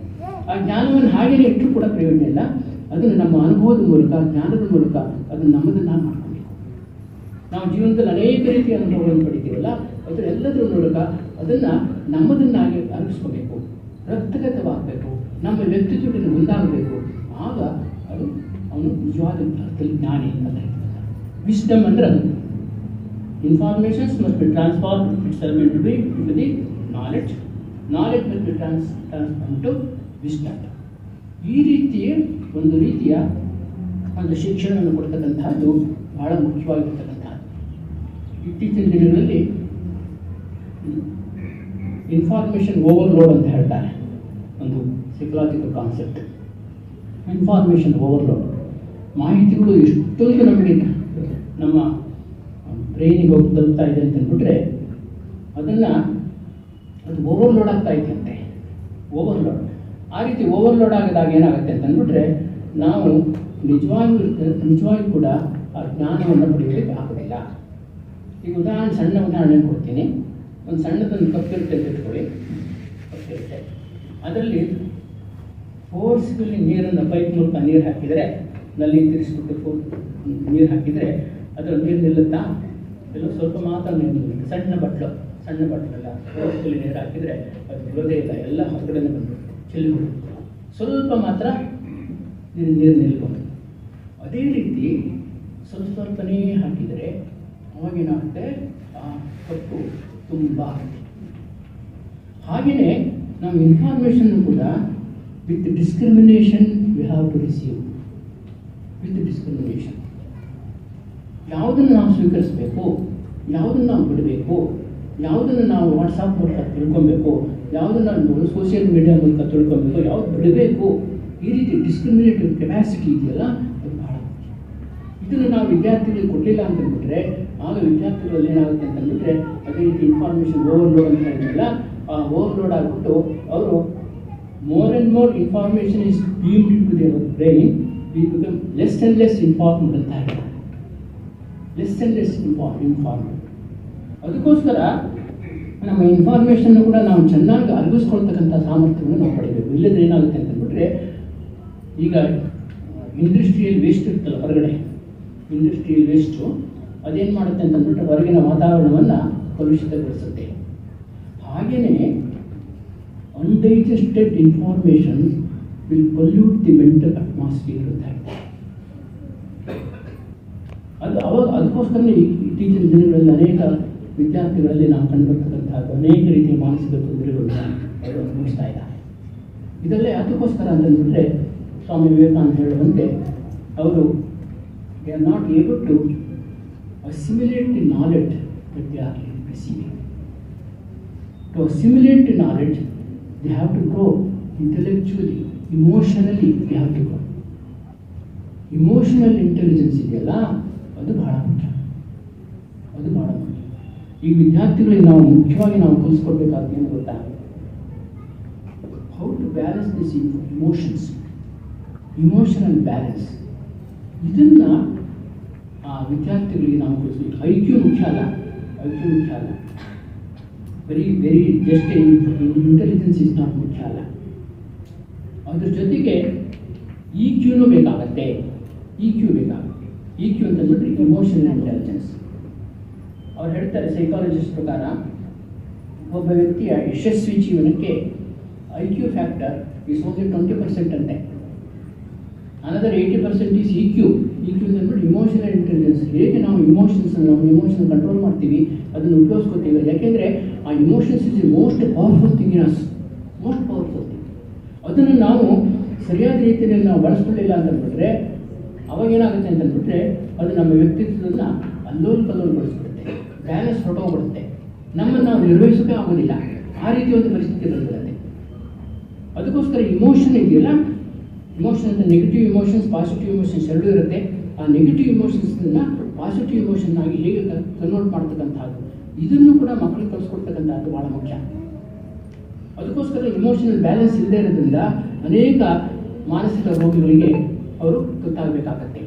ಆ ಜ್ಞಾನವನ್ನು ಹಾಗೆಯೇ ಇಟ್ಟರು ಕೂಡ ಪ್ರಯೋಜನ ಇಲ್ಲ. ಅದನ್ನು ನಮ್ಮ ಅನುಭವದ ಮೂಲಕ, ಜ್ಞಾನದ ಮೂಲಕ ಅದನ್ನು ನಮ್ಮದನ್ನು ಮಾಡ್ಕೊಬೇಕು. ನಾವು ಜೀವನದಲ್ಲಿ ಅನೇಕ ರೀತಿಯ ಅನುಭವಗಳನ್ನು ಪಡಿತೀವಲ್ಲ, ಅದರೆಲ್ಲದರ ಮೂಲಕ ಅದನ್ನು ನಮ್ಮದನ್ನಾಗಿ ಅರಗಿಸ್ಕೋಬೇಕು, ರಕ್ತಗತವಾಗಬೇಕು, ನಮ್ಮ ವ್ಯಕ್ತಿತ್ವದಲ್ಲಿ ಮುಂದಾಗಬೇಕು. ಆಗ ಅದು ಅವನು ನಿಜವಾದ ಅರ್ಥದಲ್ಲಿ ಜ್ಞಾನಿ ಅಂತ ಹೇಳ್ತಾರೆ. ವಿಸ್ಡಮ್ ಅಂದರೆ ಅದು. Informations must be transform itself into the knowledge. Knowledge must be transform to wisdom. ಈ ರೀತಿಯ ಒಂದು ಶಿಕ್ಷಣವನ್ನು ಕೊಡ್ತಕ್ಕಂಥದ್ದು ಬಹಳ ಮುಖ್ಯವಾಗಿರ್ತಕ್ಕಂಥದ್ದು. ಇತ್ತೀಚಿನ ದಿನಗಳಲ್ಲಿ ಇನ್ಫಾರ್ಮೇಷನ್ ಓವರ್ಲೋಡ್ ಅಂತ ಹೇಳ್ತಾರೆ, ಒಂದು ಸೈಕಲಾಜಿಕಲ್ ಕಾನ್ಸೆಪ್ಟ್. ಇನ್ಫಾರ್ಮೇಷನ್ ಓವರ್ಲೋಡ್, ಮಾಹಿತಿಗಳು ಎಷ್ಟೊಂದು ನಮಗೆ ನಮ್ಮ ಬ್ರೈನಿಗೆ ಹೋಗಿ ತಲುಪ್ತಾ ಇದೆ ಅಂತಂದ್ಬಿಟ್ರೆ ಅದು ಓವರ್ಲೋಡ್ ಆಗ್ತಾ ಇದೆಯಂತೆ. ಓವರ್ಲೋಡ್, ಆ ರೀತಿ ಓವರ್ಲೋಡ್ ಆಗಿದಾಗ ಏನಾಗುತ್ತೆ ಅಂತಂದ್ಬಿಟ್ರೆ ನಾವು ನಿಜವಾಗಿ ಕೂಡ ಆ ಜ್ಞಾನವನ್ನು ಪಡೆಯಲಿಕ್ಕೆ ಆಗೋದಿಲ್ಲ. ಈಗ ಸಣ್ಣ ಉದಾಹರಣೆ ಕೊಡ್ತೀನಿ. ಒಂದು ಸಣ್ಣದೊಂದು ಕಪ್ಪಿರುತ್ತೆ ಅಂತ ಇಟ್ಕೊಳ್ಳಿ. ಕಪ್ಪಿರುತ್ತೆ, ಅದರಲ್ಲಿ ಫೋರ್ಸ್ಫುಲ್ಲಿ ನೀರನ್ನು ಪೈಪ್ ಮೂಲಕ ನೀರು ಹಾಕಿದರೆ, ನಲ್ಲಿ ತಿರ್ಸ್ಬಿಟ್ಟು ನೀರು ಹಾಕಿದರೆ ಅದರ ನೀರು ನಿಲ್ಲುತ್ತಾ? ಎಲ್ಲೋ ಸ್ವಲ್ಪ ಮಾತ್ರ ನೀರು ನಿಲ್ಲುತ್ತೆ. ಸಣ್ಣ ಬಟ್ಲೆಲ್ಲ ಫೋರ್ಸ್ಫುಲ್ಲಿ ನೀರು ಹಾಕಿದರೆ ಅದು ಬಿಡೋದೇ ಇಲ್ಲ, ಎಲ್ಲ ಹೊರಗಡೆ ಬಂದು ಚೆಲ್ಲಿಬಿಡುತ್ತೆ. ಸ್ವಲ್ಪ ಮಾತ್ರ ನೀರು ನಿಲ್ಕೊಂಡು. ಅದೇ ರೀತಿ ಸ್ವಲ್ಪನೇ ಹಾಕಿದರೆ ಅವಾಗೇನಾಗುತ್ತೆ, ಆ ಕಪ್ಪು ತುಂಬ ಆಗುತ್ತೆ. ಹಾಗೆಯೇ ನಾವು ಇನ್ಫಾರ್ಮೇಷನ್ ಕೂಡ with discrimination we have to receive. With discrimination, ಯಾವುದನ್ನು ನಾವು ಸ್ವೀಕರಿಸಬೇಕು, ಯಾವುದನ್ನು ನಾವು ಬಿಡಬೇಕು, ಯಾವುದನ್ನು ನಾವು ವಾಟ್ಸಪ್ ಮೂಲಕ ತಿಳ್ಕೊಬೇಕು, ಯಾವುದನ್ನು ನಾವು ಸೋಷಿಯಲ್ ಮೀಡಿಯಾ ಮೂಲಕ ತಿಳ್ಕೊಬೇಕು, ಯಾವುದು ಬಿಡಬೇಕು, ಈ ರೀತಿ ಡಿಸ್ಕ್ರಿಮಿನೇಟಿವ್ ಕೆಪಾಸಿಟಿ ಇದೆಯಲ್ಲ, ಅದು ಬಹಳ ಮುಖ್ಯ. ಇದನ್ನು ನಾವು ವಿದ್ಯಾರ್ಥಿಗಳಿಗೆ ಕೊಡಲಿಲ್ಲ ಅಂತಂದ್ಬಿಟ್ರೆ ಆಗ ವಿದ್ಯಾರ್ಥಿಗಳಲ್ಲಿ ಏನಾಗುತ್ತೆ ಅಂತಂದ್ಬಿಟ್ರೆ ಅದೇ ರೀತಿ ಇನ್ಫಾರ್ಮೇಷನ್ ಓವರ್ಲೋಡ್ ಅಂತ ಹೇಳಿದ್ರಲ್ಲ, ಆ ಓವರ್ಲೋಡ್ ಆಗಿಬಿಟ್ಟು ಅವರು more and more information is beamed into their brain, we become less and less informed ಅಂತ ಹೇಳ್ತಾರೆ. Less and less informed. ಅದಕ್ಕೋಸ್ಕರ ನಮ್ಮ ಇನ್ಫಾರ್ಮೇಷನ್ನು ಕೂಡ ನಾವು ಚೆನ್ನಾಗಿ ಅರಗಿಸ್ಕೊಳ್ತಕ್ಕಂಥ ಸಾಮರ್ಥ್ಯವನ್ನು ನಾವು ಪಡಿಬೇಕು. ಇಲ್ಲದ್ರೆ ಏನಾಗುತ್ತೆ ಅಂತಂದ್ಬಿಟ್ರೆ, ಈಗ ಇಂಡಸ್ಟ್ರಿಯಲ್ ವೇಸ್ಟ್ ಇರ್ತಲ್ಲ ಹೊರಗಡೆ, ಇಂಡಸ್ಟ್ರಿಯಲ್ ವೇಸ್ಟು ಅದೇನು ಮಾಡುತ್ತೆ ಅಂತಂದ್ಬಿಟ್ರೆ ಹೊರಗಿನ ವಾತಾವರಣವನ್ನು ಕಲುಷಿತಗೊಳಿಸುತ್ತೆ. ಹಾಗೆಯೇ undigested information will pollute the mental atmosphere ಅಂತ ಇದೆ. ಅದಕ್ಕೋಸ್ಕರನೇ ಇತ್ತೀಚಿನ ದಿನಗಳಲ್ಲಿ ಅನೇಕ ವಿದ್ಯಾರ್ಥಿಗಳಲ್ಲಿ ನಾವು ಕಂಡುಬರ್ತಕ್ಕಂಥದ್ದು ಅನೇಕ ರೀತಿಯ ಮಾನಸಿಕ ತೊಂದರೆಗಳನ್ನು ಅವರು ಅನುಭವಿಸ್ತಾ ಇದ್ದಾರೆ. ಇದರಲ್ಲೇ ಅದಕ್ಕೋಸ್ಕರ ಅಂತಂದ್ಬಿಟ್ರೆ ಸ್ವಾಮಿ ವಿವೇಕಾನಂದ ಹೇಳುವಂತೆ ಅವರು they are not able to assimilate the knowledge that they are receiving. To assimilate the knowledge, they have to grow intellectually, emotionally they have to grow. Emotional intelligence ಇದೆಯಲ್ಲ, ಅದು ಬಹಳ ಮುಖ್ಯ. ಈ ವಿದ್ಯಾರ್ಥಿಗಳಿಗೆ ನಾವು ಮುಖ್ಯವಾಗಿ ನಾವು ಕಲಿಸ್ಕೊಡ್ಬೇಕಾದ ಏನು ಗೊತ್ತಾ, how to balance this emotional balance. ಇದನ್ನು ಆ ವಿದ್ಯಾರ್ಥಿಗಳಿಗೆ ನಾವು ಕಲಿಸ್ಬೇಕು. ಐ ಕ್ಯೂ ಮುಖ್ಯ ಅಲ್ಲ. Very just intelligence is not ಮುಖ್ಯ ಅಲ್ಲ. ಅದ್ರ ಜೊತೆಗೆ ಇ ಕ್ಯೂನೂ ಬೇಕಾಗತ್ತೆ. ಇ ಕ್ಯೂ ಅಂತಂದ್ಬಿಟ್ರೆ ಇಮೋಷನಲ್ ಇಂಟೆಲಿಜೆನ್ಸ್. ಅವ್ರು ಹೇಳ್ತಾರೆ ಸೈಕಾಲಜಿಸ್ಟ್ ಪ್ರಕಾರ ಒಬ್ಬ ವ್ಯಕ್ತಿಯ ಯಶಸ್ವಿ ಜೀವನಕ್ಕೆ I Q factor is only 20% ಅಂತೆ. ಅನದರ್ 80% ಈಸ್ ಇ ಕ್ಯೂ ಅಂತಂದ್ಬಿಟ್ಟು ಇಮೋಷನಲ್ ಇಂಟೆಲಿಜೆನ್ಸ್. ಹೇಗೆ ನಾವು ಇಮೋಷನ್ ಕಂಟ್ರೋಲ್ ಮಾಡ್ತೀವಿ, ಅದನ್ನು ಉಪಯೋಗಿಸ್ಕೋತೀವಿ. ಯಾಕೆಂದರೆ ಆ emotions is the most powerful thing in us. ಅದನ್ನು ನಾವು ಸರಿಯಾದ ರೀತಿಯಲ್ಲಿ ನಾವು ಬಳಸ್ಕೊಳ್ಳಿಲ್ಲ ಅಂತಂದ್ಬಿಟ್ರೆ ಅವಾಗ ಏನಾಗುತ್ತೆ ಅಂತಂದ್ಬಿಟ್ರೆ ಅದು ನಮ್ಮ ವ್ಯಕ್ತಿತ್ವವನ್ನು ಅಲ್ಲೋಲ್ಕಲ್ಲೋಲ್ಗೊಳಿಸ್ಬಿಡುತ್ತೆ, ಬ್ಯಾಲೆನ್ಸ್ ಹೊರಟೋಗ್ಬಿಡುತ್ತೆ, ನಮ್ಮನ್ನು ನಾವು ನಿರ್ವಹಿಸೋಕೆ ಆಗೋದಿಲ್ಲ. ಆ ರೀತಿ ಒಂದು ಪರಿಸ್ಥಿತಿ ಬಂದಿರುತ್ತೆ. ಅದಕ್ಕೋಸ್ಕರ ಇಮೋಷನ್ ಇದೆಯಲ್ಲ, ಇಮೋಷನ್ ಅಂತ ನೆಗೆಟಿವ್ ಇಮೋಷನ್ಸ್, ಪಾಸಿಟಿವ್ ಇಮೋಷನ್ಸ್ ಎರಡೂ ಇರುತ್ತೆ. ಆ ನೆಗೆಟಿವ್ ಇಮೋಷನ್ಸ್ನ ಪಾಸಿಟಿವ್ ಇಮೋಷನ್ ಆಗಿ ಹೇಗೆ ಕನ್ವರ್ಟ್ ಮಾಡ್ತಕ್ಕಂಥದ್ದು, ಇದನ್ನು ಕೂಡ ಮಕ್ಕಳಿಗೆ ಕಲಿಸ್ಕೊಡ್ತಕ್ಕಂಥದ್ದು ಭಾಳ ಮುಖ್ಯ. ಅದಕ್ಕೋಸ್ಕರ ಇಮೋಷನಲ್ ಬ್ಯಾಲೆನ್ಸ್ ಇಲ್ಲದೆ ಇರೋದ್ರಿಂದ ಅನೇಕ ಮಾನಸಿಕ ರೋಗಿಗಳಿಗೆ ಅವರು ಗೊತ್ತಾಗಬೇಕಾಗತ್ತೆ.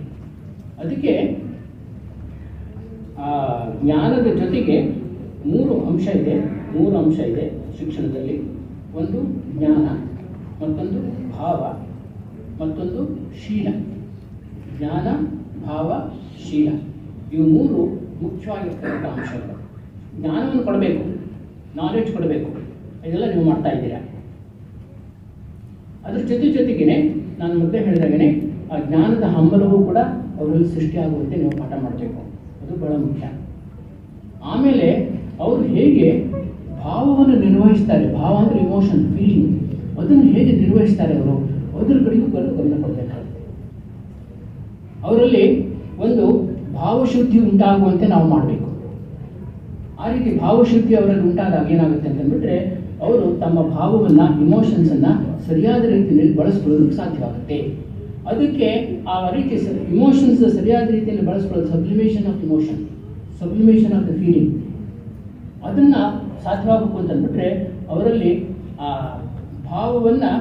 ಅದಕ್ಕೆ ಜ್ಞಾನದ ಜೊತೆಗೆ ಮೂರು ಅಂಶ ಇದೆ ಶಿಕ್ಷಣದಲ್ಲಿ. ಒಂದು ಜ್ಞಾನ, ಮತ್ತೊಂದು ಭಾವ, ಮತ್ತೊಂದು ಶೀಲ. ಜ್ಞಾನ, ಭಾವ, ಶೀಲ, ಇವು ಮೂರು ಮುಖ್ಯವಾಗಿರ್ತಕ್ಕಂಥ ಅಂಶಗಳು. ಜ್ಞಾನವನ್ನು ಕೊಡಬೇಕು, ನಾಲೆಡ್ಜ್ ಕೊಡಬೇಕು, ಇದೆಲ್ಲ ನೀವು ಮಾಡ್ತಾ ಇದ್ದೀರಾ. ಅದ್ರ ಜೊತೆಗೇ ನಾನು ಮೊದಲೇ ಹೇಳಿದಾಗೇ ಆ ಜ್ಞಾನದ ಹಂಬಲವೂ ಕೂಡ ಅವರಲ್ಲಿ ಸೃಷ್ಟಿಯಾಗುವಂತೆ ನೀವು ಪಾಠ ಮಾಡಬೇಕು. ಅದು ಬಹಳ ಮುಖ್ಯ. ಆಮೇಲೆ ಅವರು ಹೇಗೆ ಭಾವವನ್ನು ನಿರ್ವಹಿಸ್ತಾರೆ, ಭಾವ ಅಂದರೆ ಇಮೋಷನ್, ಫೀಲಿಂಗ್, ಅದನ್ನು ಹೇಗೆ ನಿರ್ವಹಿಸ್ತಾರೆ ಅವರು, ಅದ್ರ ಕಡೆಗೂ ಗಮನ ಕೊಡಬೇಕಾಗುತ್ತೆ. ಅವರಲ್ಲಿ ಒಂದು ಭಾವಶುದ್ಧಿ ಉಂಟಾಗುವಂತೆ ನಾವು ಮಾಡಬೇಕು. ಆ ರೀತಿ ಭಾವಶುದ್ಧಿ ಅವರಲ್ಲಿ ಉಂಟಾದಾಗ ಏನಾಗುತ್ತೆ ಅಂತಂದ್ಬಿಟ್ರೆ ಅವರು ತಮ್ಮ ಭಾವವನ್ನು, ಇಮೋಷನ್ಸನ್ನು ಸರಿಯಾದ ರೀತಿಯಲ್ಲಿ ಬಳಸ್ಕೊಳ್ಳೋದಕ್ಕೆ ಸಾಧ್ಯವಾಗುತ್ತೆ. ಅದಕ್ಕೆ ಆ ರೀತಿ ಇಮೋಷನ್ಸ್ ಸರಿಯಾದ ರೀತಿಯಲ್ಲಿ ಬಳಸ್ಕೊಳ್ಳೋದು sublimation of emotion, sublimation of the feeling, ಅದನ್ನು ಸಾಧ್ಯವಾಗಬೇಕು ಅಂತಂದ್ಬಿಟ್ರೆ ಅವರಲ್ಲಿ ಆ ಭಾವವನ್ನು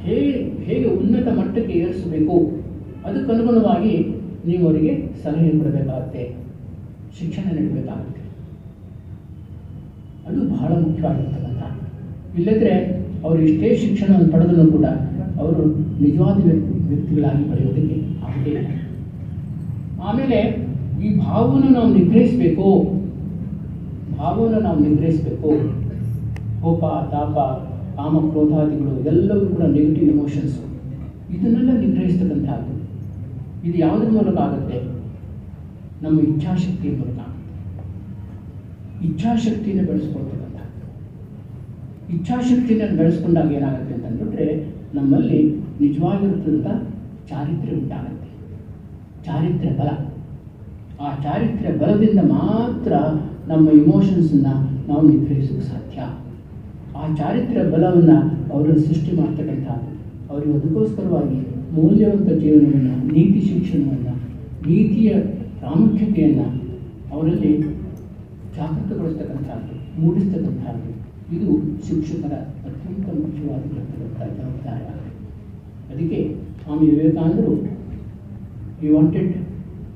ಹೇಗೆ ಉನ್ನತ ಮಟ್ಟಕ್ಕೆ ಏರಿಸಬೇಕು ಅದಕ್ಕನುಗುಣವಾಗಿ ನೀವು ಅವರಿಗೆ ಸಲಹೆ ಕೊಡಬೇಕಾಗುತ್ತೆ, ಶಿಕ್ಷಣ ನೀಡಬೇಕಾಗುತ್ತೆ. ಅದು ಬಹಳ ಮುಖ್ಯವಾಗಿರ್ತಕ್ಕಂಥ. ಇಲ್ಲದ್ರೆ ಅವರು ಎಷ್ಟೇ ಶಿಕ್ಷಣವನ್ನು ಪಡೆದರೂ ಕೂಡ ಅವರು ನಿಜವಾದ ವ್ಯಕ್ತಿಗಳಾಗಿ ಪಡೆಯೋದಕ್ಕೆ ಆಗದೇ ಇಲ್ಲ. ಆಮೇಲೆ ಈ ಭಾವವನ್ನು ನಾವು ನಿಗ್ರಹಿಸಬೇಕು. ಕೋಪ, ತಾಪ, ಕಾಮ, ಕ್ರೋಧಾದಿಗಳು ಎಲ್ಲವೂ ಕೂಡ ನೆಗೆಟಿವ್ ಇಮೋಷನ್ಸು. ಇದನ್ನೆಲ್ಲ ನಿಗ್ರಹಿಸ್ತಕ್ಕಂಥದ್ದು. ಇದು ಯಾವುದ್ರ ಮೂಲಕ ಆಗುತ್ತೆ? ನಮ್ಮ ಇಚ್ಛಾಶಕ್ತಿಯ ಮೂಲಕ. ಇಚ್ಛಾಶಕ್ತಿಯನ್ನು ಬೆಳೆಸ್ಕೊಳ್ತಕ್ಕಂಥ. ಇಚ್ಛಾಶಕ್ತಿಯನ್ನು ಬೆಳೆಸ್ಕೊಂಡಾಗ ಏನಾಗುತ್ತೆ ಅಂತಂದ್ಬಿಟ್ರೆ ನಮ್ಮಲ್ಲಿ ನಿಜವಾಗಿರ್ತಕ್ಕಂಥ ಚಾರಿತ್ರ್ಯ ಉಂಟಾಗುತ್ತೆ, ಚಾರಿತ್ರ್ಯ ಬಲ. ಆ ಚಾರಿತ್ರ್ಯ ಬಲದಿಂದ ಮಾತ್ರ ನಮ್ಮ ಇಮೋಷನ್ಸನ್ನು ನಾವು ನಿಗ್ರಹಿಸೋಕ್ಕೆ ಸಾಧ್ಯ. ಆ ಚಾರಿತ್ರ್ಯ ಬಲವನ್ನು ಅವರಲ್ಲಿ ಸೃಷ್ಟಿ ಮಾಡ್ತಕ್ಕಂಥದ್ದು. ಅವರಿಗೆ ಅದಕ್ಕೋಸ್ಕರವಾಗಿ ಮೌಲ್ಯವಂತ ಜೀವನವನ್ನು, ನೀತಿ ಶಿಕ್ಷಣವನ್ನು, ನೀತಿಯ ಪ್ರಾಮುಖ್ಯತೆಯನ್ನು ಅವರಲ್ಲಿ ಜಾಗೃತಗೊಳಿಸ್ತಕ್ಕಂಥದ್ದು, ಮೂಡಿಸ್ತಕ್ಕಂಥದ್ದು. ಇದು ಶಿಕ್ಷಕರ ಅತ್ಯಂತ ಮುಖ್ಯವಾಗಿರ್ತಕ್ಕಂಥ ಜವಾಬ್ದಾರಿ ಆಗಿದೆ. ಅದಕ್ಕೆ ಸ್ವಾಮಿ ವಿವೇಕಾನಂದರು he wanted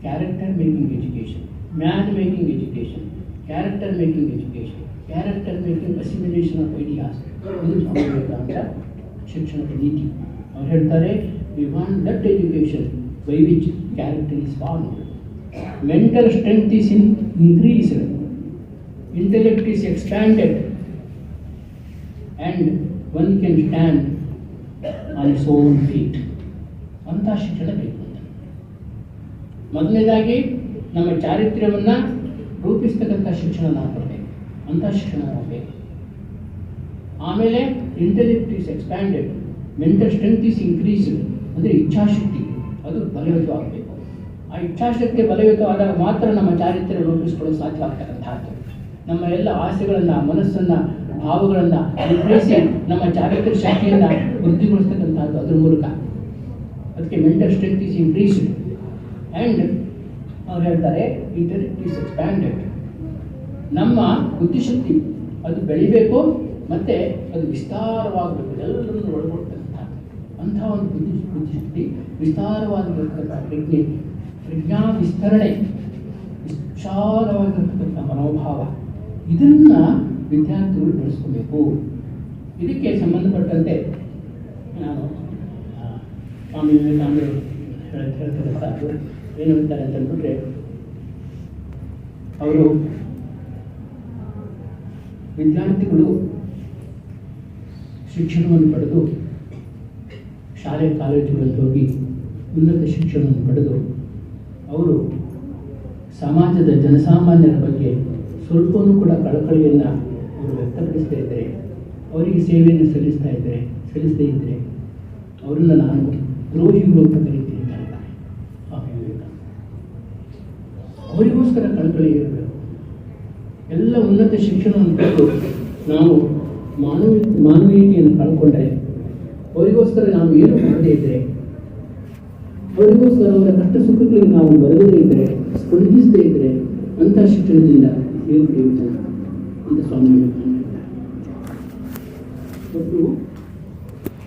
character making education, man making education, character making education, character making assimilation of ideas, ಇದು ಸ್ವಾಮಿ ವಿವೇಕಾನಂದ ಶಿಕ್ಷಣದ ನೀತಿ. ಅವ್ರು ಹೇಳ್ತಾರೆ, we want that education by which character is formed, mental strength is increased, intellect is expanded, and one can stand on its own feet. ಅಂಥ ಶಿಕ್ಷಣ ಬೇಕು ಅಂತ. ಮೊದಲನೇದಾಗಿ ನಮ್ಮ ಚಾರಿತ್ರ್ಯವನ್ನು ರೂಪಿಸ್ತಕ್ಕಂಥ ಶಿಕ್ಷಣ ನಾವು ಕೊಡಬೇಕು, ಅಂಥ ಶಿಕ್ಷಣ ನಾವು ಬೇಕು. ಆಮೇಲೆ intellect is expanded, mental strength is increased, ಅಂದರೆ ಇಚ್ಛಾಶಕ್ತಿ ಅದು ಬಲಯುತವಾಗಬೇಕು. ಆ ಇಚ್ಛಾಶಕ್ತಿ ಬಲಯುತವಾದಾಗ ಮಾತ್ರ ನಮ್ಮ ಚಾರಿತ್ರ್ಯ ರೂಪಿಸ್ಕೊಳ್ಳಲು ಸಾಧ್ಯವಾಗ್ತಕ್ಕಂಥದ್ದು. ನಮ್ಮ ಎಲ್ಲ ಆಸೆಗಳನ್ನು, ಮನಸ್ಸನ್ನು, ಭಾವಗಳನ್ನು ನಿರ್ವಹಿಸಿ ನಮ್ಮ ಚಾರಿತ್ರ್ಯ ಶಕ್ತಿಯನ್ನು ವೃದ್ಧಿಗೊಳಿಸ್ತಕ್ಕಂಥದ್ದು ಅದರ ಮೂಲಕ. ಅದಕ್ಕೆ mental strength is increased and ಅವ್ರು ಹೇಳ್ತಾರೆ ಇಂಟೆಲೆಕ್ಟ್ ಈಸ್ ಎಕ್ಸ್ಪ್ಯಾಂಡೆಡ್. ನಮ್ಮ ಬುದ್ಧಿಶಕ್ತಿ ಅದು ಬೆಳಿಬೇಕು ಮತ್ತು ಅದು ವಿಸ್ತಾರವಾಗಬೇಕು, ಎಲ್ಲರನ್ನು ಒಳಗೊಳ್ತಕ್ಕಂಥದ್ದು. ಅಂಥ ಒಂದು ಬುದ್ಧಿಶಕ್ತಿ, ವಿಸ್ತಾರವಾಗಿರ್ತಕ್ಕಂಥ ಪ್ರಜ್ಞಾ ವಿಸ್ತರಣೆ, ವಿಶಾಲವಾಗಿರ್ತಕ್ಕಂಥ ಮನೋಭಾವ, ಇದನ್ನು ವಿದ್ಯಾರ್ಥಿಗಳು ಬೆಳೆಸ್ಕೋಬೇಕು. ಇದಕ್ಕೆ ಸಂಬಂಧಪಟ್ಟಂತೆ ನಾನು ಸ್ವಾಮಿ ವಿವೇಕಾನಂದರು ಹೇಳ್ತಕ್ಕಂಥದ್ದು ಏನು ಹೇಳ್ತಾರೆ ಅಂತಂದ್ಬಿಟ್ರೆ, ಅವರು ವಿದ್ಯಾರ್ಥಿಗಳು ಶಿಕ್ಷಣವನ್ನು ಪಡೆದು ಶಾಲೆ ಕಾಲೇಜುಗಳಲ್ಲಿ ಹೋಗಿ ಉನ್ನತ ಶಿಕ್ಷಣವನ್ನು ಪಡೆದು ಅವರು ಸಮಾಜದ ಜನಸಾಮಾನ್ಯರ ಬಗ್ಗೆ ಸ್ವಲ್ಪವೂ ಕೂಡ ಕಳಕಳಿಯನ್ನು ಅವರು ವ್ಯಕ್ತಪಡಿಸ್ತಾ ಇದ್ದರೆ, ಅವರಿಗೆ ಸೇವೆಯನ್ನು ಸಲ್ಲಿಸದೇ ಇದ್ದರೆ ಅವರನ್ನು ನಾನು ದ್ರೋಹಿಗಳು ಅಂತ ಕರೀತೀನಿ ಅಂತ ಹೇಳ್ತಾರೆ ಸ್ವಾಮಿ ವಿವೇಕಾನಂದ. ಅವರಿಗೋಸ್ಕರ ಕಳಕಳಿ ಇರಬೇಕು. ಎಲ್ಲ ಉನ್ನತ ಶಿಕ್ಷಣವನ್ನು ಪಡೆದು ನಾವು ಮಾನವೀಯತೆಯನ್ನು ಕಳ್ಕೊಂಡ್ರೆ, ಅವರಿಗೋಸ್ಕರ ನಾವು ಏನು ಮಾಡದೇ ಇದ್ದರೆ, ಅವರಿಗೋಸ್ಕರ ಅವರ ಕಷ್ಟ ಸುಖಗಳಿಗೆ ನಾವು ಬರದೇ ಇದ್ದರೆ, ಸ್ಪಂದಿಸದೇ ಇದ್ದರೆ, ಅಂಥ ಶಿಕ್ಷಣದಿಂದ ಏನು ಪ್ರಯೋಜನ ಅಂತ ಸ್ವಾಮಿ ವಿವೇಕಾನಂದ ಹೇಳ್ತಾರೆ. ಮತ್ತು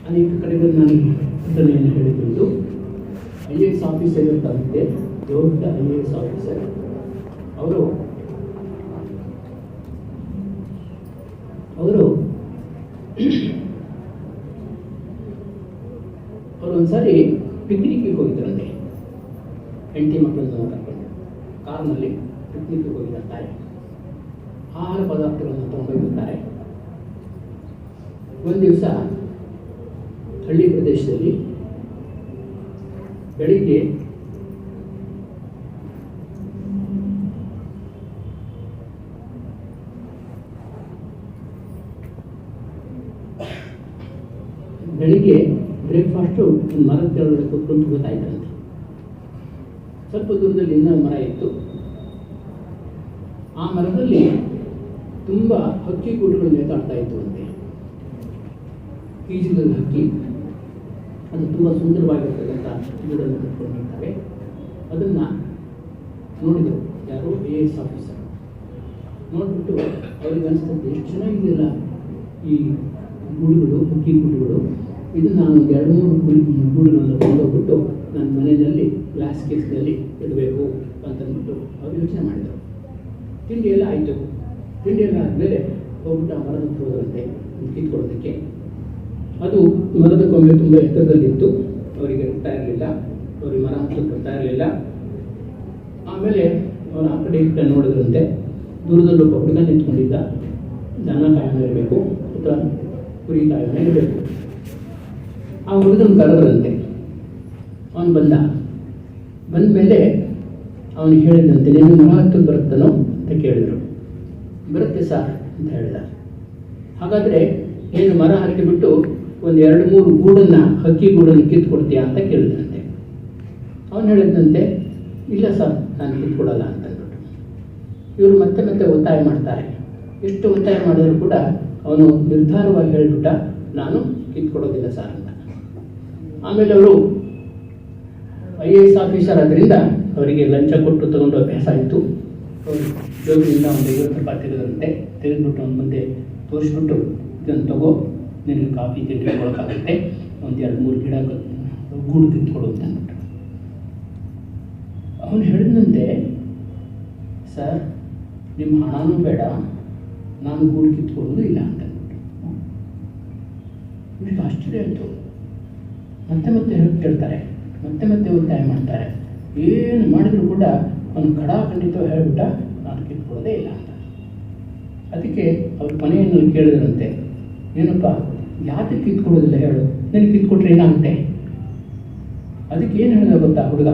ಅನೇಕ ಕಡೆಗಳು ನಾನು ಘಟನೆಯನ್ನು ಹೇಳಿಕೊಂಡು IAS ಆಫೀಸರ್ ಇರ್ತಾರಂತೆ, ದೊಡ್ಡ IAS ಆಫೀಸರ್. ಅವರು ಒಂದ್ಸಾರಿ ಪಿಕ್ನಿಕ್ಗೆ ಹೋಗಿದ್ರಂತೆ, ಹೆಂಡತಿ ಮಕ್ಕಳನ್ನು ಕರ್ಕೊಂಡು ಕಾರ್ನಲ್ಲಿ ಪಿಕ್ನಿಕ್ಗೆ ಹೋಗಿರ್ತಾರೆ. ಆಹಾರ ಪದಾರ್ಥಗಳನ್ನು ತಗೊಂಡೋಗಿರ್ತಾರೆ. ಒಂದು ದಿವಸ ಹಳ್ಳಿ ಪ್ರದೇಶದಲ್ಲಿ ಬೆಳಿಗ್ಗೆ ಬ್ರೇಕ್ಫಾಸ್ಟು ಮರದ ಕೆಳಗಡೆ ಕೂತ್ಕೊಂಡು ಗೊತ್ತಾಯ್ತಂತೆ. ಸ್ವಲ್ಪ ದೂರದಲ್ಲಿ ಇನ್ನೂ ಮರ ಇತ್ತು. ಆ ಮರದಲ್ಲಿ ತುಂಬ ಹಕ್ಕಿ ಗೂಡುಗಳು ನೇತಾಡ್ತಾ ಇತ್ತು ಅಂತೆ. ಈಜಿನ ಹಕ್ಕಿ, ಅದು ತುಂಬ ಸುಂದರವಾಗಿರ್ತಕ್ಕಂಥ ಗೂಡನ್ನು ಕಟ್ಕೊಂಡಿರ್ತಾರೆ. ಅದನ್ನು ನೋಡಿದರು ಯಾರೋ IAS ಆಫೀಸರ್. ನೋಡಿಬಿಟ್ಟು ಅವ್ರಿಗೆ ಅನಿಸ್ತದೆ, ಎಷ್ಟು ಚೆನ್ನಾಗಿದೆಯಲ್ಲ ಈ ಗೂಡುಗಳು, ಹಕ್ಕಿ ಗೂಡುಗಳು, ಇದನ್ನು ನಾನು 2-3 ಗೂಡುಗಳನ್ನು ಕೊಂಡೋಗ್ಬಿಟ್ಟು ನನ್ನ ಮನೆಯಲ್ಲಿ ಗ್ಲಾಸ್ ಕೇಸ್ನಲ್ಲಿ ಇಡಬೇಕು ಅಂತಂದ್ಬಿಟ್ಟು ಅವ್ರು ಯೋಚನೆ ಮಾಡಿದರು. ತಿಂಡಿ ಎಲ್ಲ ಆಯಿತು. ತಿಂಡಿ ಎಲ್ಲ ಆದಮೇಲೆ ಹೋಗ್ಬಿಟ್ಟು ಆ ಮರದ ಹೋದ್ರಂತೆ ಕಿತ್ಕೊಳ್ಳೋದಕ್ಕೆ. ಅದು ಮರದ ಕೊಂಬೆ ತುಂಬ ಎತ್ತರದಲ್ಲಿತ್ತು. ಅವರಿಗೆ ಗೊತ್ತಾ ಇರಲಿಲ್ಲ, ಅವ್ರಿಗೆ ಮರ ಹತ್ತಕ್ಕೆ ಗೊತ್ತಾ ಇರಲಿಲ್ಲ. ಆಮೇಲೆ ಅವರು ಆ ಕಡೆ ಈ ಕಡೆ ನೋಡಿದ್ರಂತೆ. ದೂರದಲ್ಲಿ ಒಬ್ಬ ಹುಡುಗ ನಿಂತ್ಕೊಂಡಿದ್ದ. ದನ ಕಾಯೋಣ ಇರಬೇಕು ಅಥವಾ ಕುರಿ ಕಾಯೋಣ ಇರಬೇಕು. ಆ ಹುಡುಗನ ಕರೆದ್ರಂತೆ. ಅವನು ಬಂದ ಮೇಲೆ ಅವನಿಗೆ ಹೇಳಿದಂತೆ, ನೀನು ಮರ ಹತ್ತಕ್ಕೆ ಬರುತ್ತಾನೋ ಅಂತ ಕೇಳಿದರು. ಬರುತ್ತೆ ಸರ್ ಅಂತ ಹೇಳಿದ. ಹಾಗಾದರೆ ನೀನು ಮರ ಹಾಕಿಬಿಟ್ಟು ಒಂದು 2-3 ಗೂಡನ್ನು, ಹಕ್ಕಿ ಗೂಡನ್ನು ಕಿತ್ಕೊಡ್ತೀಯಾ ಅಂತ ಕೇಳಿದಂತೆ. ಅವನು ಹೇಳಿದಂತೆ, ಇಲ್ಲ ಸರ್ ನಾನು ಕಿತ್ಕೊಡಲ್ಲ ಅಂತಂದ್ಬಿಟ್ಟು. ಇವರು ಮತ್ತೆ ಒತ್ತಾಯ ಮಾಡ್ತಾರೆ. ಎಷ್ಟು ಒತ್ತಾಯ ಮಾಡಿದ್ರು ಕೂಡ ಅವನು ನಿರ್ಧಾರವಾಗಿ ಹೇಳಿಬಿಟ್ಟ, ನಾನು ಕಿತ್ಕೊಡೋದಿಲ್ಲ ಸರ್ ಅಂತ. ಆಮೇಲೆ ಅವರು IAS ಆಫೀಸರ್ ಆದ್ದರಿಂದ ಅವರಿಗೆ ಲಂಚ ಕೊಟ್ಟು ತಗೊಂಡು ಅಭ್ಯಾಸ ಆಯಿತು. ಅವರು ಜೋಬಿನಿಂದ ಒಂದು 50 ರೂಪಾಯಿ ತೆಗೆದಂತೆ. ತೆಗೆದುಬಿಟ್ಟು ಅವನ ಮುಂದೆ ತೋರಿಸ್ಬಿಟ್ಟು, ಇದನ್ನು ತಗೋ, ನಿನಗೆ ಕಾಫಿ ತಿಂಡಿ ಕೊಡೋಕ್ಕಾಗುತ್ತೆ, ಒಂದು 2-3 ಗಿಡ ಗೂಡು ಕಿತ್ಕೊಡು ಅಂತ ಅಂದ್ಬಿಟ್ಟು. ಅವನು ಹೇಳಿದಂತೆ, ಸರ್ ನಿಮ್ಮ ಹಣನೂ ಬೇಡ, ನಾನು ಗೂಡು ಕಿತ್ಕೊಳ್ಳೋದು ಇಲ್ಲ ಅಂತ ಇವ್ರಿಗೆ ಆಶ್ಚರ್ಯ ಆಯಿತು. ಮತ್ತೆ ಮತ್ತೆ ಕೇಳ್ತಾರೆ, ಮತ್ತೆ ಮತ್ತೆ ಒತ್ತಾಯ ಮಾಡ್ತಾರೆ. ಏನು ಮಾಡಿದ್ರು ಕೂಡ ಅವನು ಖಡಾಖಂಡಿತ ಹೇಳಿಬಿಟ್ಟ, ನಾನು ಕಿತ್ಕೊಳ್ಳೋದೇ ಇಲ್ಲ ಅಂತ. ಅದಕ್ಕೆ ಅವ್ರ ಮನೆಯನ್ನು ಕೇಳಿದ್ರಂತೆ, ಏನಪ್ಪ ಯಾಕೆ ಕಿತ್ಕೊಳ್ಳೋದಿಲ್ಲ ಹೇಳು, ನನಗೆ ಕಿತ್ಕೊಟ್ರೆ ಏನಾಗುತ್ತೆ? ಅದಕ್ಕೆ ಏನು ಹೇಳಿದ ಗೊತ್ತಾ ಹುಡುಗ?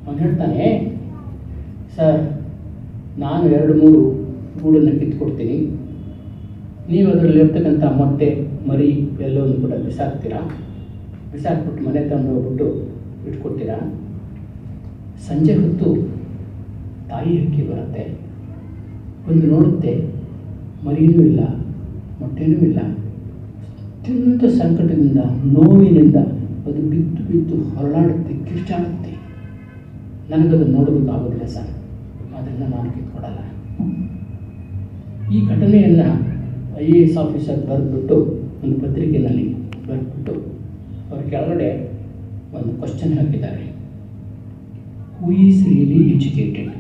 ಅವನು ಹೇಳ್ತಾನೆ, ಸರ್ ನಾನು 2-3 ಗೂಡನ್ನು ಕಿತ್ಕೊಡ್ತೀನಿ, ನೀವು ಅದರಲ್ಲಿ ಇರ್ತಕ್ಕಂಥ ಮೊಟ್ಟೆ ಮರಿ ಎಲ್ಲವನ್ನು ಕೂಡ ಬಿಸಾಕ್ತೀರಾ, ಬಿಸಾಕ್ಬಿಟ್ಟು ಮನೆ ತಗೊಂಡು ಹೋಗ್ಬಿಟ್ಟು ಇಟ್ಕೊಡ್ತೀರಾ. ಸಂಜೆ ಹೊತ್ತು ತಾಯಿ ಹಕ್ಕಿ ಬರುತ್ತೆ, ಒಂದು ನೋಡುತ್ತೆ, ಮರಿನೂ ಇಲ್ಲ ಮೊಟ್ಟೆನೂ ಇಲ್ಲ. ಅತ್ಯಂತ ಸಂಕಟದಿಂದ ನೋವಿನಿಂದ ಅದು ಬಿದ್ದು ಬಿದ್ದು ಹೊರಳಾಡುತ್ತೆ, ಕಿರ್ಚಾಡುತ್ತೆ. ನನಗದನ್ನು ನೋಡೋದಕ್ಕಾಗೋದಿಲ್ಲ ಸರ್, ಅದನ್ನು ನಾನು ಕಿತ್ಕೊಡಲ್ಲ. ಈ ಘಟನೆಯನ್ನು IAS ಆಫೀಸರ್ ಬರೆದ್ಬಿಟ್ಟು ಒಂದು ಪತ್ರಿಕೆಯಲ್ಲಿ ಬರೆದ್ಬಿಟ್ಟು ಅವ್ರ ಕೆಳಗಡೆ ಒಂದು ಕ್ವಶನ್ ಹಾಕಿದ್ದಾರೆ, who is really educated?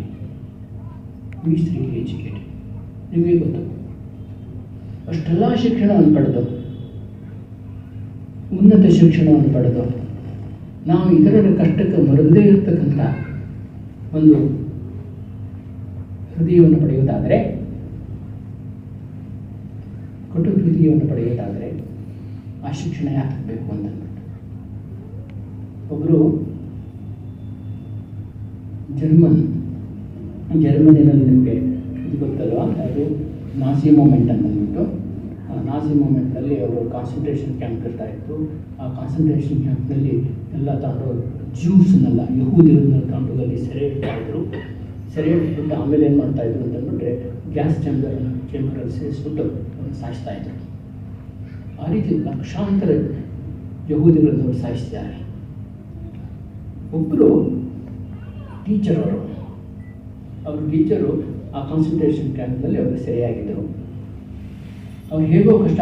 Who is really educated? ನಿಮಗೆ ಗೊತ್ತು, ಅಷ್ಟೆಲ್ಲ ಶಿಕ್ಷಣವನ್ನು ಪಡೆದು, ಉನ್ನತ ಶಿಕ್ಷಣವನ್ನು ಪಡೆದು, ನಾವು ಇತರರ ಕಷ್ಟಕ್ಕೆ ಮರದೇ ಇರತಕ್ಕಂಥ ಒಂದು ಹೃದಯವನ್ನು ಪಡೆಯುವುದಾದರೆ, ಕಟು ಹೃದಯವನ್ನು ಪಡೆಯುವುದಾದರೆ ಆ ಶಿಕ್ಷಣ ಯಾಕೆ ಬೇಕು ಅಂತಂದ್ಬಿಟ್ಟು ಒಬ್ಬರು ಜರ್ಮನಿನಲ್ಲಿ ನಿಮಗೆ ಇದು ಗೊತ್ತಲ್ವ, ಅದು ನಾಸಿ ಮೂಮೆಂಟ್ ಅಂತಂದ್ಬಿಟ್ಟು, ಆ ನಾಸಿ ಮೂಮೆಂಟ್ನಲ್ಲಿ ಅವರು ಕಾನ್ಸಂಟ್ರೇಷನ್ ಕ್ಯಾಂಪ್ ಇರ್ತಾಯಿತ್ತು. ಆ ಕಾನ್ಸಂಟ್ರೇಷನ್ ಕ್ಯಾಂಪ್ನಲ್ಲಿ ಎಲ್ಲ ತಗೊಂಡು ಜ್ಯೂಸ್ನೆಲ್ಲ ಯಹೂದಿಗಳನ್ನ ತಗೊಂಡು ಅಲ್ಲಿ ಸೆರೆ ಇಡ್ತಾಯಿದ್ರು. ಸೆರೆ ಇಟ್ಬಿಟ್ಟು ಆಮೇಲೆ ಏನು ಮಾಡ್ತಾಯಿದ್ರು ಅಂತಂದ್ಬಿಟ್ರೆ ಗ್ಯಾಸ್ ಚೇಂಬರಲ್ಲಿ ಸೇರಿಸ್ಬಿಟ್ಟು ಸಾಯಿಸ್ತಾಯಿದ್ರು. ಆ ರೀತಿ ಲಕ್ಷಾಂತರ ಯಹೂದಿಗಳನ್ನು ಅವರು ಸಾಯಿಸಿದ್ದಾರೆ. ಒಬ್ಬರು ಟೀಚರ್, ಅವರು ಟೀಚರು ಆ ಕಾನ್ಸಂಟ್ರೇಷನ್ ಕ್ಯಾಂಪ್ನಲ್ಲಿ ಅವರು ಸೆರೆಯಾಗಿದ್ದರು. ಅವ್ರು ಹೇಗೋ ಕಷ್ಟ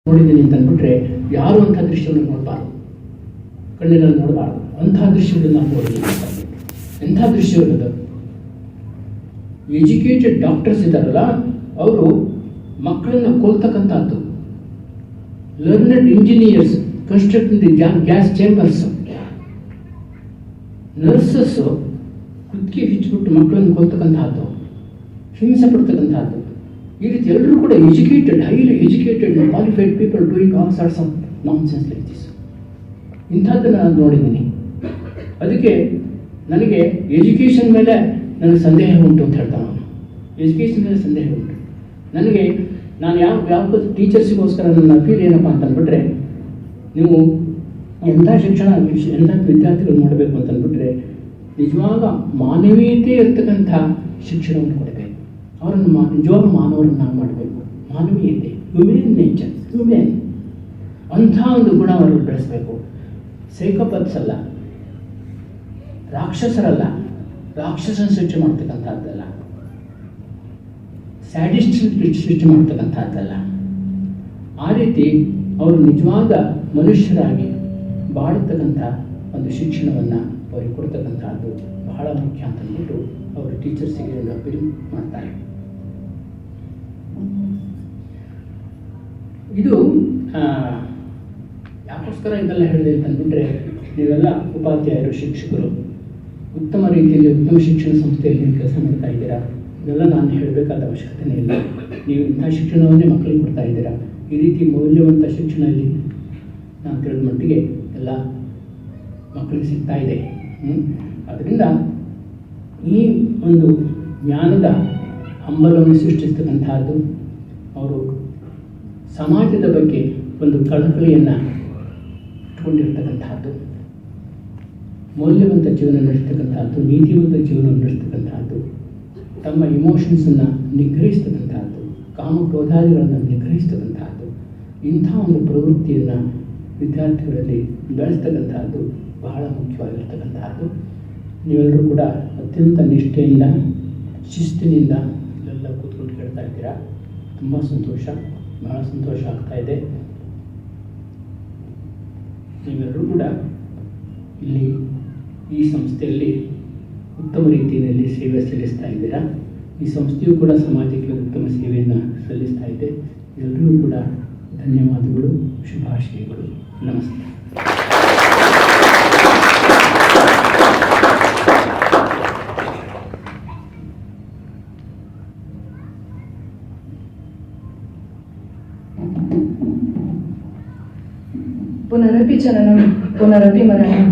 ನೋಡಿದ್ದೀನಿ ಅಂತಂದ್ಬಿಟ್ರೆ ಯಾರು ಅಂಥ ದೃಶ್ಯವನ್ನು ನೋಡಬಾರ್ದು, ಕಣ್ಣಿನಲ್ಲಿ ನೋಡಬಾರ್ದು. ಅಂಥ ದೃಶ್ಯಗಳನ್ನು ನಾನು ನೋಡಿದ್ದೀನಿ. ಎಂಥ ದೃಶ್ಯವಿರೋದು? ಎಜುಕೇಟೆಡ್ ಡಾಕ್ಟರ್ಸ್ ಇದ್ದಾರಲ್ಲ, ಅವರು ಮಕ್ಕಳನ್ನು ಕೊಲ್ತಕ್ಕಂಥದ್ದು. Learned engineers constructing the gas chambers. Nurses ಕುತ್ತಿಗೆ ಹಿಚ್ಚಿಬಿಟ್ಟು ಮಕ್ಕಳನ್ನು ಕೊಲ್ತಕ್ಕಂಥದ್ದು, ಹಿಂಸೆ ಪಡ್ತಕ್ಕಂಥದ್ದು. ಈ ರೀತಿ ಎಲ್ಲರೂ ಕೂಡ educated, highly educated qualified people doing all sorts of nonsense like this. ಇಂಥದ್ದನ್ನು ನಾನು ನೋಡಿದ್ದೀನಿ. ಅದಕ್ಕೆ ನನಗೆ ಎಜುಕೇಷನ್ ಮೇಲೆ ನನಗೆ ಸಂದೇಹ ಉಂಟು ಅಂತ ಹೇಳ್ತಾನೆ ಅವನು. ಎಜುಕೇಷನ್ ಮೇಲೆ ಸಂದೇಹ ಉಂಟು ನನಗೆ. ನಾನು ಯಾವ ಟೀಚರ್ಸಿಗೋಸ್ಕರ ನನ್ನ ಅಪೀಲ್ ಏನಪ್ಪ ಅಂತಂದ್ಬಿಟ್ರೆ, ನೀವು ಎಂಥ ಶಿಕ್ಷಣ ಎಂಥ ವಿದ್ಯಾರ್ಥಿಗಳು ಮಾಡಬೇಕು ಅಂತಂದ್ಬಿಟ್ರೆ ನಿಜವಾಗ ಮಾನವೀಯತೆ ಇರ್ತಕ್ಕಂಥ ಶಿಕ್ಷಣವನ್ನು ಕೊಡಬೇಕು. ಅವರನ್ನು ನಿಜವಾದ ಮಾನವರನ್ನಾಗಿ ಮಾಡಬೇಕು. ಮಾನವೀಯತೆ, ಹ್ಯೂಮನ್ ನೇಚರ್, ಹ್ಯೂಮನ್ ಅಂಥ ಒಂದು ಗುಣ ಅವರಲ್ಲಿ ಬೆಳೆಸಬೇಕು. ಸೈಕೋಪತ್ಸ್ ಅಲ್ಲ, ರಾಕ್ಷಸರಲ್ಲ, ರಾಕ್ಷಸನ ಸೃಷ್ಟಿ ಮಾಡ್ತಕ್ಕಂಥದ್ದಲ್ಲ, ಸ್ಯಾಡಿಸ್ಟ್ ಸೃಷ್ಟಿ ಮಾಡ್ತಕ್ಕಂಥದ್ದಲ್ಲ. ಆ ರೀತಿ ಅವರು ನಿಜವಾದ ಮನುಷ್ಯರಾಗಿ ಬಾಳ್ತಕ್ಕಂಥ ಒಂದು ಶಿಕ್ಷಣವನ್ನು ಅವರಿಗೆ ಕೊಡ್ತಕ್ಕಂಥದ್ದು ಬಹಳ ಮುಖ್ಯ ಅಂತಂದ್ಬಿಟ್ಟು ಅವರು ಟೀಚರ್ಸಿಗೆ ಒಂದು ಅಪೀಲ್ ಮಾಡ್ತಾರೆ. ಇದು ಯಾಕೋಸ್ಕರ ಇದೆಲ್ಲ ಹೇಳಿದೆ ಅಂತಂದ್ಬಿಟ್ರೆ, ನೀವೆಲ್ಲ ಉಪಾಧ್ಯಾಯರು, ಶಿಕ್ಷಕರು ಉತ್ತಮ ರೀತಿಯಲ್ಲಿ ಉತ್ತಮ ಶಿಕ್ಷಣ ಸಂಸ್ಥೆಯಲ್ಲಿ ನೀವು ಕೆಲಸ ಮಾಡ್ತಾ ಇದ್ದೀರಾ. ಇದೆಲ್ಲ ನಾನು ಹೇಳಬೇಕಾದ ಅವಶ್ಯಕತೆಯೇ ಇಲ್ಲ. ನೀವು ಇಂಥ ಶಿಕ್ಷಣವನ್ನೇ ಮಕ್ಕಳಿಗೆ ಕೊಡ್ತಾ ಇದ್ದೀರಾ. ಈ ರೀತಿ ಮೌಲ್ಯವಂತ ಶಿಕ್ಷಣ ಇಲ್ಲಿ ನಾನು ತಿಳಿದ ಮಟ್ಟಿಗೆ ಎಲ್ಲ ಮಕ್ಕಳಿಗೆ ಸಿಗ್ತಾ ಇದೆ. ಅದರಿಂದ ಈ ಒಂದು ಜ್ಞಾನದ ಹಂಬಲವನ್ನು ಸೃಷ್ಟಿಸ್ತಕ್ಕಂಥದ್ದು, ಅವರು ಸಮಾಜದ ಬಗ್ಗೆ ಒಂದು ಕಳಕಳಿಯನ್ನು ಇಟ್ಕೊಂಡಿರ್ತಕ್ಕಂಥದ್ದು, ಮೌಲ್ಯವಂತ ಜೀವನ ನಡೆಸ್ತಕ್ಕಂಥದ್ದು, ನೀತಿವಂತ ಜೀವನ ನಡೆಸ್ತಕ್ಕಂಥದ್ದು, ತಮ್ಮ ಇಮೋಷನ್ಸನ್ನು ನಿಗ್ರಹಿಸ್ತಕ್ಕಂಥದ್ದು, ಕಾಮಕ್ರೋಧಾದಿಗಳನ್ನು ನಿಗ್ರಹಿಸ್ತಕ್ಕಂಥದ್ದು, ಇಂಥ ಒಂದು ಪ್ರವೃತ್ತಿಯನ್ನು ವಿದ್ಯಾರ್ಥಿಗಳಲ್ಲಿ ಬೆಳೆಸ್ತಕ್ಕಂಥದ್ದು ಬಹಳ ಮುಖ್ಯವಾಗಿರ್ತಕ್ಕಂಥದ್ದು. ನೀವೆಲ್ಲರೂ ಕೂಡ ಅತ್ಯಂತ ನಿಷ್ಠೆಯಿಂದ ಶಿಸ್ತಿನಿಂದ ಎಲ್ಲ ಕೂತ್ಕೊಂಡು ಕೇಳ್ತಾ ಇದ್ದೀರಾ. ತುಂಬ ಸಂತೋಷ, ಬಹಳ ಸಂತೋಷ ಆಗ್ತಾಯಿದೆ. ನೀವೆಲ್ಲರೂ ಕೂಡ ಇಲ್ಲಿ ಈ ಸಂಸ್ಥೆಯಲ್ಲಿ ಉತ್ತಮ ರೀತಿಯಲ್ಲಿ ಸೇವೆ ಸಲ್ಲಿಸ್ತಾ ಇದ್ದೀರಾ. ಈ ಸಂಸ್ಥೆಯು ಕೂಡ ಸಮಾಜಕ್ಕೆ ಉತ್ತಮ ಸೇವೆಯನ್ನು ಸಲ್ಲಿಸ್ತಾ ಇದೆ. ಎಲ್ಲರಿಗೂ ಕೂಡ ಧನ್ಯವಾದಗಳು, ಶುಭಾಶಯಗಳು, ನಮಸ್ತೆ.
पुनरपि जननं पुनरपि मरणं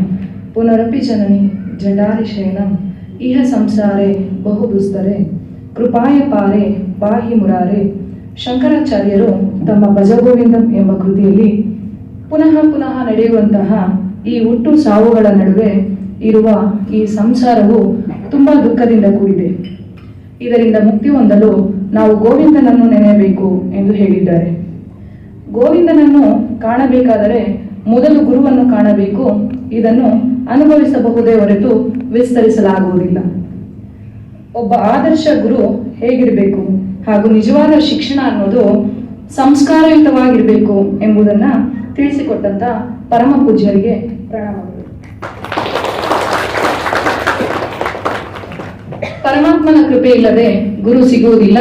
पुनरपि जननी जटारिशयनं इह संसारे बहु दुस्तरे ಕೃಪಾಯ ಪಾರೆ ಪಾಹಿ ಮುರಾರೆ. ಶಂಕರಾಚಾರ್ಯರು ತಮ್ಮ ಭಜಗೋವಿಂದಂ ಎಂಬ ಕೃತಿಯಲ್ಲಿ ಪುನಃ ಪುನಃ ನಡೆಯುವಂತಹ ಈ ಹುಟ್ಟು ಸಾವುಗಳ ನಡುವೆ ಇರುವ ಈ ಸಂಸಾರವು ತುಂಬ ದುಃಖದಿಂದ ಕೂಡಿದೆ. ಇದರಿಂದ ಮುಕ್ತಿ ಹೊಂದಲು ನಾವು ಗೋವಿಂದನನ್ನು ನೆನೆಯಬೇಕು ಎಂದು ಹೇಳಿದ್ದಾರೆ. ಗೋವಿಂದನನ್ನು ಕಾಣಬೇಕಾದರೆ ಮೊದಲು ಗುರುವನ್ನು ಕಾಣಬೇಕು. ಇದನ್ನು ಅನುಭವಿಸಬಹುದೇ ಹೊರತು ವಿಸ್ತರಿಸಲಾಗುವುದಿಲ್ಲ. ಒಬ್ಬ ಆದರ್ಶ ಗುರು ಹೇಗಿರಬೇಕು ಹಾಗೂ ನಿಜವಾದ ಶಿಕ್ಷಣ ಅನ್ನೋದು ಸಂಸ್ಕಾರಯುತವಾಗಿರಬೇಕು ಎಂಬುದನ್ನು ತಿಳಿಸಿಕೊಟ್ಟಂತ ಪರಮ ಪೂಜ್ಯರಿಗೆ ಪ್ರಣಾಮಗಳು. ಪರಮಾತ್ಮನ ಕೃಪೆ ಇಲ್ಲದೆ ಗುರು ಸಿಗುವುದಿಲ್ಲ,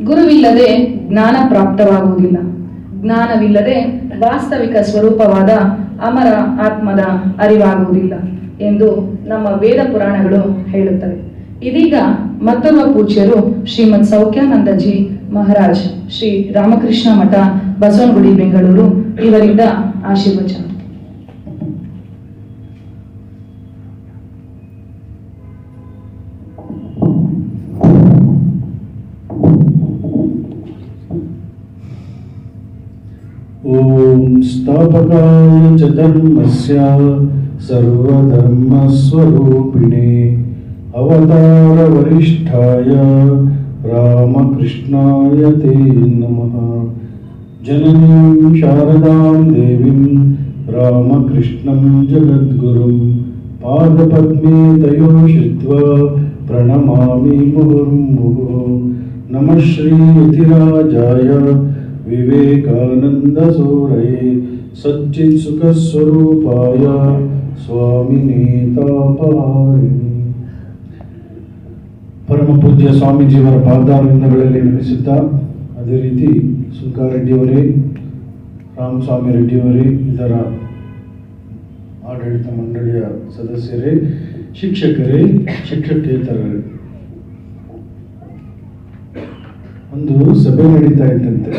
ಗುರುವಿಲ್ಲದೆ ಜ್ಞಾನ ಪ್ರಾಪ್ತವಾಗುವುದಿಲ್ಲ, ಜ್ಞಾನವಿಲ್ಲದೆ ವಾಸ್ತವಿಕ ಸ್ವರೂಪವಾದ ಅಮರ ಆತ್ಮದ ಅರಿವಾಗುವುದಿಲ್ಲ ಎಂದು ನಮ್ಮ ವೇದ ಪುರಾಣಗಳು ಹೇಳುತ್ತವೆ. ಇದೀಗ ಮತ್ತೊಬ್ಬ ಪೂಜ್ಯರು ಶ್ರೀಮದ್ ಸೌಖ್ಯಾನಂದಜಿ ಮಹಾರಾಜ್, ಶ್ರೀ ರಾಮಕೃಷ್ಣ ಮಠ, ಬಸವನಗುಡಿ, ಬೆಂಗಳೂರು ಇವರಿಂದ ಆಶೀರ್ವಚನ.
ಓಂ ಸ್ಥಾಪಕಾಯ ಚ ಧರ್ಮಸ್ಯ ಸರ್ವಧರ್ಮಸ್ವರೂಪಿಣೆ ಅವತಾರ ವರಿಷ್ಠಾಯ ರಾಮಕೃಷ್ಣಾಯ ತೇ ನಮಃ. ಜನನೀಂ ಶಾರದಾಂ ದೇವೀಂ ರಾಮಕೃಷ್ಣಂ ಜಗದ್ಗುರುಂ ಪಾದಪದ್ಮೇ ತಯೋಷಿತ್ವಾ ಪ್ರಣಮಾಮಿ ಮುಹುರ್ಮುಹುಃ. ನಮಃ ಶ್ರೀ ಯತಿರಾಜಾಯ ವಿವೇಕಾನಂದ ಸೂರಯೇ ಸಚ್ಚಿತ್ ಸುಖ ಸ್ವರೂಪಾಯ ಸ್ವಾಮಿನೇ ತಾಪಹಾರಿಣಿ. ಪರಮ ಪೂಜ್ಯ ಸ್ವಾಮೀಜಿಯವರ ಪಾದಾರವಿಂದಗಳಲ್ಲಿ ನೆಲೆಸುತ್ತಾ, ಅದೇ ರೀತಿ ಸುಂಕಾರೆಡ್ಡಿಯವರೇ, ರಾಮಸ್ವಾಮಿ ರೆಡ್ಡಿಯವರೇ, ಇದರ ಆಡಳಿತ ಮಂಡಳಿಯ ಸದಸ್ಯರೇ, ಶಿಕ್ಷಕರೇ, ಶಿಕ್ಷಕೇತರರೇ, ಒಂದು ಸಭೆ ನಡೀತಾ ಇದ್ದಂತೆ.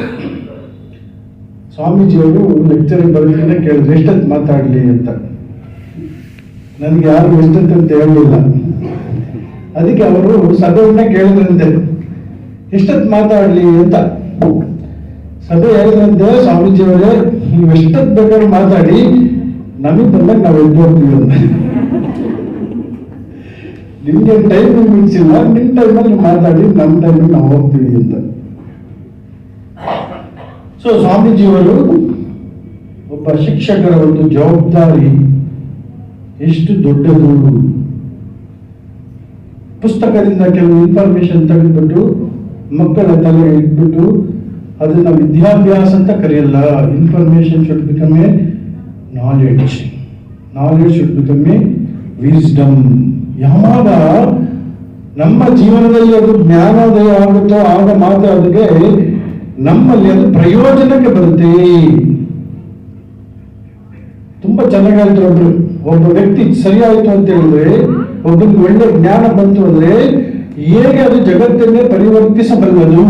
ಸ್ವಾಮೀಜಿಯವರು ಲೆಕ್ಚರ್ ಬರೋದನ್ನ ಕೇಳಿದ್ರು, ಎಷ್ಟೊತ್ತು ಮಾತಾಡಲಿ ಅಂತ. ನನಗೆ ಯಾರು ಎಷ್ಟೊತ್ತು ಅಂತ ಹೇಳಲಿಲ್ಲ. ಅದಕ್ಕೆ ಅವರು ಸಭೆಯನ್ನ ಕೇಳಿದ್ರಂತೆ, ಎಷ್ಟೊತ್ತು ಮಾತಾಡಲಿ ಅಂತ. ಸಭೆ ಹೇಳಿದ್ರಂತೆ, ಸ್ವಾಮೀಜಿಯವರೇ ನೀವು ಎಷ್ಟೊತ್ತು ಬೇಕಾದ್ರೂ ಮಾತಾಡಿ, ನಮಗೆ ಬಂದಾಗ ನಾವು ಎದ್ದು ಹೋಗ್ತೀವಿ ಅಂತ. ನಿಮ್ಗೆ ಟೈಮ್ ಮಿಕ್ಸ್ ಇಲ್ಲ, ನಿಮ್ಮ ಟೈಮಲ್ಲಿ ಮಾತಾಡಿ, ನಮ್ಮ ಟೈಮಲ್ಲಿ ನಾವು ಹೋಗ್ತೀವಿ ಅಂತ. ಸೊ ಸ್ವಾಮೀಜಿಯವರು ಒಬ್ಬ ಶಿಕ್ಷಕರ ಒಂದು ಜವಾಬ್ದಾರಿ ಎಷ್ಟು ದೊಡ್ಡದು. ಪುಸ್ತಕದಿಂದ ಕೆಲವು ಇನ್ಫಾರ್ಮೇಶನ್ ತೆಗೆದುಬಿಟ್ಟು ಮಕ್ಕಳ ತಲೆ ಇಟ್ಬಿಟ್ಟು ಅದನ್ನ ವಿದ್ಯಾಭ್ಯಾಸ ಅಂತ ಕರೆಯಲ್ಲ. Information should become a knowledge, knowledge should become a wisdom. ಯಾವಾಗ ನಮ್ಮ ಜೀವನದಲ್ಲಿ ಅದು ಜ್ಞಾನೋದಯ ಆಗುತ್ತೋ ಆಗ ಮಾತ್ರ ಅದಕ್ಕೆ ನಮ್ಮಲ್ಲಿ ಅದು ಪ್ರಯೋಜನಕ್ಕೆ ಬರುತ್ತೆ. ತುಂಬಾ ಚೆನ್ನಾಗಿ ಹೇಳ್ತಾರೆ ಒಬ್ರು, ಒಬ್ಬ ವ್ಯಕ್ತಿ ಸರಿಯಾಯಿತು ಅಂತ ಹೇಳಿದ್ರೆ, ಒಬ್ಬನಿಗೆ ಒಳ್ಳೆ ಜ್ಞಾನ ಬಂತು ಅಂದ್ರೆ ಹೇಗೆ ಅದು ಜಗತ್ತನ್ನೇ ಪರಿವರ್ತಿಸಬಲ್ಲದು.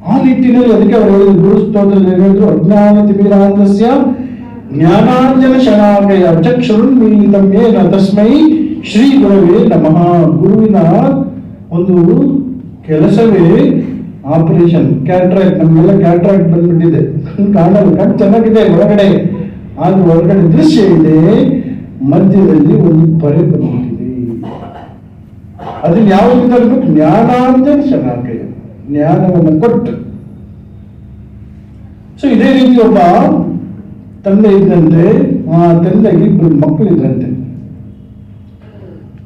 ಆ ನಿಟ್ಟಿನಲ್ಲಿ ಅದಕ್ಕೆ ಅವರು ಹೇಳಿದ್ರು, ಗುರು ಸ್ತೋತ್ರದಲ್ಲಿ ಹೇಳಿದ್ರು, ಅಜ್ಞಾನ ತಿಮಿರಾಂಧಸ್ಯ ಜ್ಞಾನಾಂಜನ ಶಲಾಕಯ ಚಕ್ಷುರುನ್ಮೀಲಿತಂ ಯೇನ ತಸ್ಮೈ ಶ್ರೀ ಗುರವೇ ನಮಃ. ಗುರುವಿನ ಒಂದು ಕೆಲಸವೇ ಆಪರೇಷನ್. ಕ್ಯಾಟ್ರಾಕ್ಟ್, ನಮಗೆಲ್ಲ ಕ್ಯಾಟ್ರಾಕ್ಟ್ ಬಂದ್ಬಿಟ್ಟಿದೆ, ಕಾಣಲು ಕಣ್ಣು ಚೆನ್ನಾಗಿದೆ ಹೊರಗಡೆ, ಆದ್ರೂ ಹೊರಗಡೆ ದೃಶ್ಯ ಇದೆ, ಮಧ್ಯದಲ್ಲಿ ಒಂದು ಪರೆ ಬಂದ್ಬಿಟ್ಟಿದೆ. ಅದನ್ನ ಯಾವುದಕ್ಕೂ ಜ್ಞಾನಾಂಜನ ಶಲಾಕಯ, ಜ್ಞಾನವನ್ನು ಕೊಟ್ಟು. ಸೊ ಇದೇ ರೀತಿ ಒಬ್ಬ ತಂದೆ ಇದ್ದಂತೆ, ಆ ತಂದೆಗೆ ಇಬ್ಬರು ಮಕ್ಕಳಿದ್ರಂತೆ.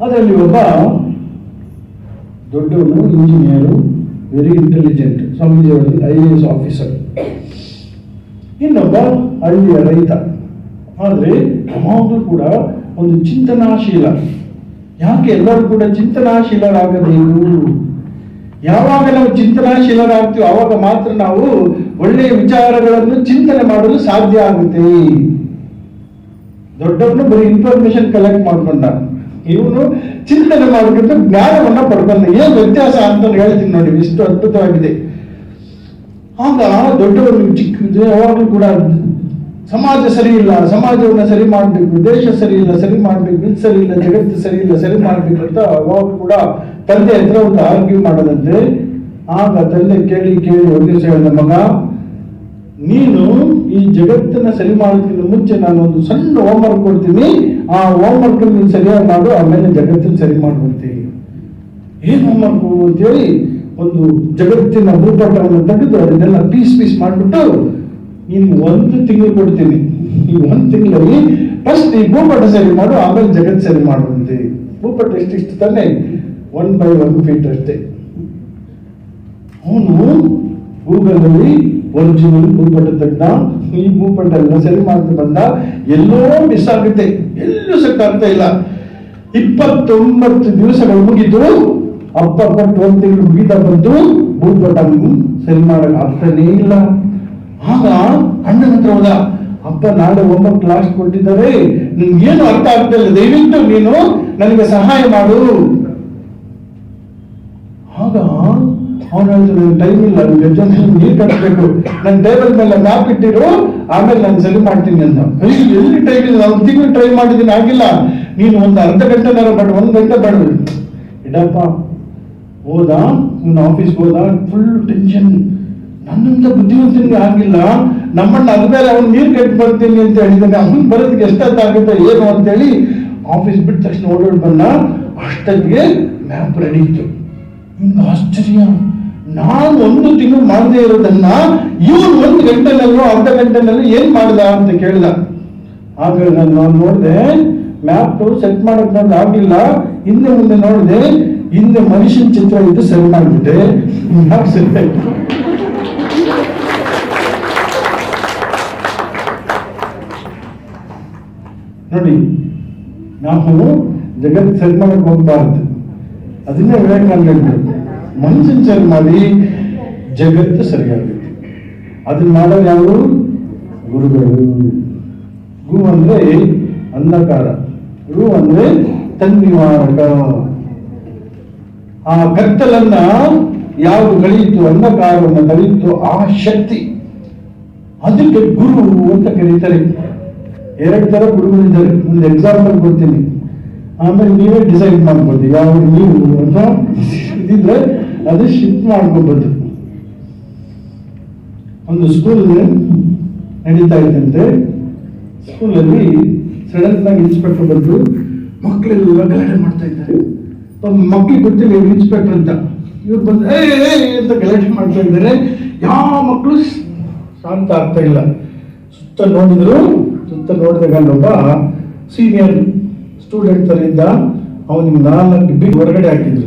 ಅದರಲ್ಲಿ ಒಬ್ಬ ದೊಡ್ಡವನು engineer, very intelligent, Swamiji IAS officer. ಇನ್ನೊಬ್ಬ ಹಳ್ಳಿಯ ರೈತ. ಆದರೆ ಯಾವಾಗಲೂ ಕೂಡ ಒಂದು ಚಿಂತನಾಶೀಲ. ಯಾಕೆ ಎಲ್ಲರೂ ಕೂಡ ಚಿಂತನಾಶೀಲರಾಗಬೇಕು? ಯಾವಾಗ ನಾವು ಚಿಂತನಾಶೀಲರಾಗ್ತೀವಿ ಆವಾಗ ಮಾತ್ರ ನಾವು ಒಳ್ಳೆಯ ವಿಚಾರಗಳನ್ನು ಚಿಂತನೆ ಮಾಡಲು ಸಾಧ್ಯ ಆಗುತ್ತೆ. ದೊಡ್ಡವನು ಬರೀ ಇನ್ಫಾರ್ಮೇಶನ್ ಕಲೆಕ್ಟ್ ಮಾಡ್ಕೊಂಡ, ಇವನು ಚಿಂತನೆ ಮಾಡಿಕೊಂಡು ಜ್ಞಾನವನ್ನ ಪಡ್ಕೊಂಡ. ಏನ್ ವ್ಯತ್ಯಾಸ ಅಂತ ಹೇಳ್ತೀನಿ ನೋಡಿ, ಇಷ್ಟು ಅದ್ಭುತವಾಗಿದೆ. ಆಗ ದೊಡ್ಡವನಿಗೆ ಚಿಕ್ಕದು ಯಾವಾಗಲೂ ಕೂಡ ಸಮಾಜ ಸರಿ ಇಲ್ಲ, ಸಮಾಜವನ್ನ ಸರಿ ಮಾಡ್ಬೇಕು, ದೇಶ ಸರಿ ಇಲ್ಲ, ಸರಿ ಮಾಡ್ಬೇಕು, ಇದು ಸರಿ ಇಲ್ಲ, ಜಗತ್ತು ಸರಿ ಇಲ್ಲ, ಸರಿ ಮಾಡ್ಬೇಕು ಅಂತ ಅವಾಗ ಕೂಡ ತಂದೆ ಹತ್ರ ಒಂದು ಆರ್ಗ್ಯೂ ಮಾಡೋದಂತೆ. ಆಗ ತಂದೆ ಕೇಳಿ ಒಂದು ದಿವಸ ಹೇಳಿದ, ಮಗ ನೀನು ಈ ಜಗತ್ತನ್ನ ಸರಿ ಮಾಡೋದಕ್ಕಿಂತ ಮುಂಚೆ ನಾನು ಒಂದು ಸಣ್ಣ ಹೋಮ್ವರ್ಕ್ ಕೊಡ್ತೀನಿ, ಆ ಹೋಮ್ವರ್ಕ್ ನೀನು ಸರಿಯಾಗಿ ಮಾಡು, ಆಮೇಲೆ ಜಗತ್ತನ್ನು ಸರಿ ಮಾಡ್ಬಿಡ್ತೀನಿ. ಏನ್ ಹೋಮ್ವರ್ಕ್ ಅಂತೇಳಿ ಒಂದು ಜಗತ್ತಿನ ಭೂಪಟವನ್ನು ತೆಗೆದು ಅದನ್ನೆಲ್ಲ ಪೀಸ್ ಮಾಡಿಬಿಟ್ಟು ನೀನು 1 ತಿಂಗಳು ಕೊಡ್ತೀನಿ. ಈ 1 ತಿಂಗಳಲ್ಲಿ ಫಸ್ಟ್ ಈ ಭೂಪಟ ಸರಿ ಮಾಡು, ಆಮೇಲೆ ಜಗತ್ತು ಸರಿ ಮಾಡುವಂತೆ. ಭೂಪಟ ಎಷ್ಟಿಷ್ಟು ತಾನೆ, 1 by 1 feet ಅಷ್ಟೇ. ಅವನು ಗೂಗಲಲ್ಲಿ ಒರಿಜಿನಲ್ ಭೂಪಟ ತೆಗ್ದ, ಈ ಭೂಪಟ ಎಲ್ಲ ಸರಿ ಮಾಡ್ತಾ ಬಂದ. ಎಲ್ಲೋ ಮಿಸ್ ಆಗುತ್ತೆ, ಎಲ್ಲೂ ಸೆಟ್ ಆಗ್ತಾ ಇಲ್ಲ. 29 ದಿವಸಗಳು ಮುಗಿದು ಅಪ್ಪ ಕೊಟ್ಟು 1 ತಿಂಗಳು ಮುಗಿದ ಬಂತು, ಭೂಪಟ ಸರಿ ಮಾಡಕ್ ಆಗ್ತಾನೇ ಇಲ್ಲ. ಆಗ ಅಣ್ಣನ ಹತ್ರ ಹೋದ, ಅಪ್ಪ ನಾಳೆ ಹೋಮ್ವರ್ಕ್ ಕ್ಲಾಸ್ ಕೊಟ್ಟಿದ್ದಾರೆ, ನಿನ್ಗೇನು ಅರ್ಥ ಆಗ್ತಾ ಇಲ್ಲ, ದಯವಿಟ್ಟು ನೀನು ನನಗೆ ಸಹಾಯ ಮಾಡು. ಆಗ ಅವನು ಹೇಳ್ತಾನೆ, ಟೈಮ್ ಇಲ್ಲ, ನೀರು ಕಟ್ಟಬೇಕು, ನನ್ನ ಟೇಬಲ್ ಮೇಲೆ ಮ್ಯಾಪ್ ಇಟ್ಟಿರು, ಆಮೇಲೆ ನಾನು ಸರಿ ಮಾಡ್ತೀನಿ ಅಂತ. ಎಲ್ಲಿ ಟೈಮ್ ಇಲ್ಲ, 1 ತಿಂಗಳು ಟ್ರೈ ಮಾಡಿದ್ದೀನಿ, ಆಗಿಲ್ಲ. ನೀನು ಒಂದು ಅರ್ಧ ಗಂಟೆನಾರ ಬೇಡ, 1 ಗಂಟೆ ಬೇಡ, ಇಡಪ್ಪ. ಹೋದ, ಇವನು ಆಫೀಸ್ಗೆ ಹೋದ, ಫುಲ್ ಟೆನ್ಷನ್. ನನ್ನಂತ ಬುದ್ಧಿವಂತನಿಗೆ ಆಗಿಲ್ಲ, ನಮ್ಮಣ್ಣ ಅದು ಬೇರೆ ಅವ್ನು ನೀರು ಕಟ್ಟಿ ಬರ್ತೀನಿ ಅಂತ ಹೇಳಿದ್ದಾನೆ, ಅವ್ನು ಬರೋದಕ್ಕೆ ಎಷ್ಟಾಗುತ್ತೆ ಏನು ಅಂತೇಳಿ ಆಫೀಸ್ ಬಿಟ್ಟ ತಕ್ಷಣ ಓಡಾಡಿ ಬಂದ. ಅಷ್ಟೊತ್ತಿಗೆ ಮ್ಯಾಪ್ ರೆಡಿ ಇತ್ತು. ನಿಮ್ಗೆ ಆಶ್ಚರ್ಯ, ನಾನು 1 ತಿಂಗಳು ಮಾಡದೇ ಇರೋದನ್ನ ಇವನು 1 ಗಂಟೆನಲ್ಲೂ ಅರ್ಧ ಗಂಟೆನಲ್ಲೂ ಏನ್ ಮಾಡ್ದ ಅಂತ ಕೇಳಿದ. ಆಗ ನಾನು ನೋಡಿದೆ, ಮ್ಯಾಪ್ ಸೆಟ್ ಮಾಡಕ್ ನೋಡಿದ್ರೆ ಆಗಿಲ್ಲ. ಹಿಂದೆ ಮುಂದೆ ನೋಡಿದೆ, ಹಿಂದೆ ಮನುಷ್ಯನ ಚಿತ್ರ ಇದ್ದು ಸರಿ ಮಾಡಿಬಿಟ್ಟೆ, ಮ್ಯಾಪ್ ಸರಿ ಆಯ್ತು. ನೋಡಿ, ನಾವು ಜಗತ್ ಸರಿ ಮಾಡಕ್ ಹೋಗ್ಬಾರ್ದು. ಅದನ್ನೇ ವಿವೇಕಾನಂದ ಮನುಷ್ಯನ್ ಸರಿ ಮಾಡಿ ಜಗತ್ತು ಸರಿಯಾಗುತ್ತೆ. ಅದನ್ನ ಮಾಡೋದು ಯಾರು? ಗುರುಗಳು. ಗು ಅಂದ್ರೆ ಅಂಧಕಾರ, ರು ಅಂದ್ರೆ ತನ್ನಿವಾರಕ. ಆ ಕತ್ತಲನ್ನ ಯಾವುದು ಕಳೆಯಿತು, ಅಂಧಕಾರವನ್ನು ಕಳೆಯಿತು, ಆ ಶಕ್ತಿ, ಅದಕ್ಕೆ ಗುರು ಅಂತ ಕರೀತಾರೆ. 2 ತರ ಗುರುಗಳಿದ್ದಾರೆ. ಒಂದು ಎಕ್ಸಾಂಪಲ್ ಕೊಡ್ತೀನಿ, ಆಮೇಲೆ ನೀವೇ ಡಿಸೈಡ್ ಮಾಡ್ಬೋದು ಯಾವ ನೀವು ಅಂತ ಇದ್ರೆ ಅದು ಶಿಫ್ಟ್ ಮಾಡ್ಕೋಬಹುದು. ಒಂದು ಸ್ಕೂಲ್ ನಡೀತಾ ಇದ್ದಂತೆ, ಸ್ಕೂಲಲ್ಲಿ ಸಡನ್ ಆಗಿ ಇನ್ಸ್ಪೆಕ್ಟರ್ ಬಂದು ಮಕ್ಕಳೆಲ್ಲ ಗಲಾಟೆ ಮಾಡ್ತಾ ಇದ್ದಾರೆ. ಮಕ್ಕಳಿಗೆ ಗೊತ್ತಿಲ್ಲ ಇವ್ರು ಇನ್ಸ್ಪೆಕ್ಟರ್ ಅಂತ. ಇವ್ರು ಬಂದು ಅಂತ ಗಲಾಟೆ ಮಾಡ್ತಾ ಇದ್ದಾರೆ. ಯಾವ ಮಕ್ಕಳು ಶಾಂತ ಆಗ್ತಾ ಇಲ್ಲ. ಸುತ್ತ ನೋಡಿದಾಗ ಒಬ್ಬ ಸೀನಿಯರ್ ಸ್ಟೂಡೆಂಟ್ ತರ ಇದ್ದ, ಅವನಿಗೆ 4 ಬಿಗ್ ಹೊರಗಡೆ ಹಾಕಿದ್ರು.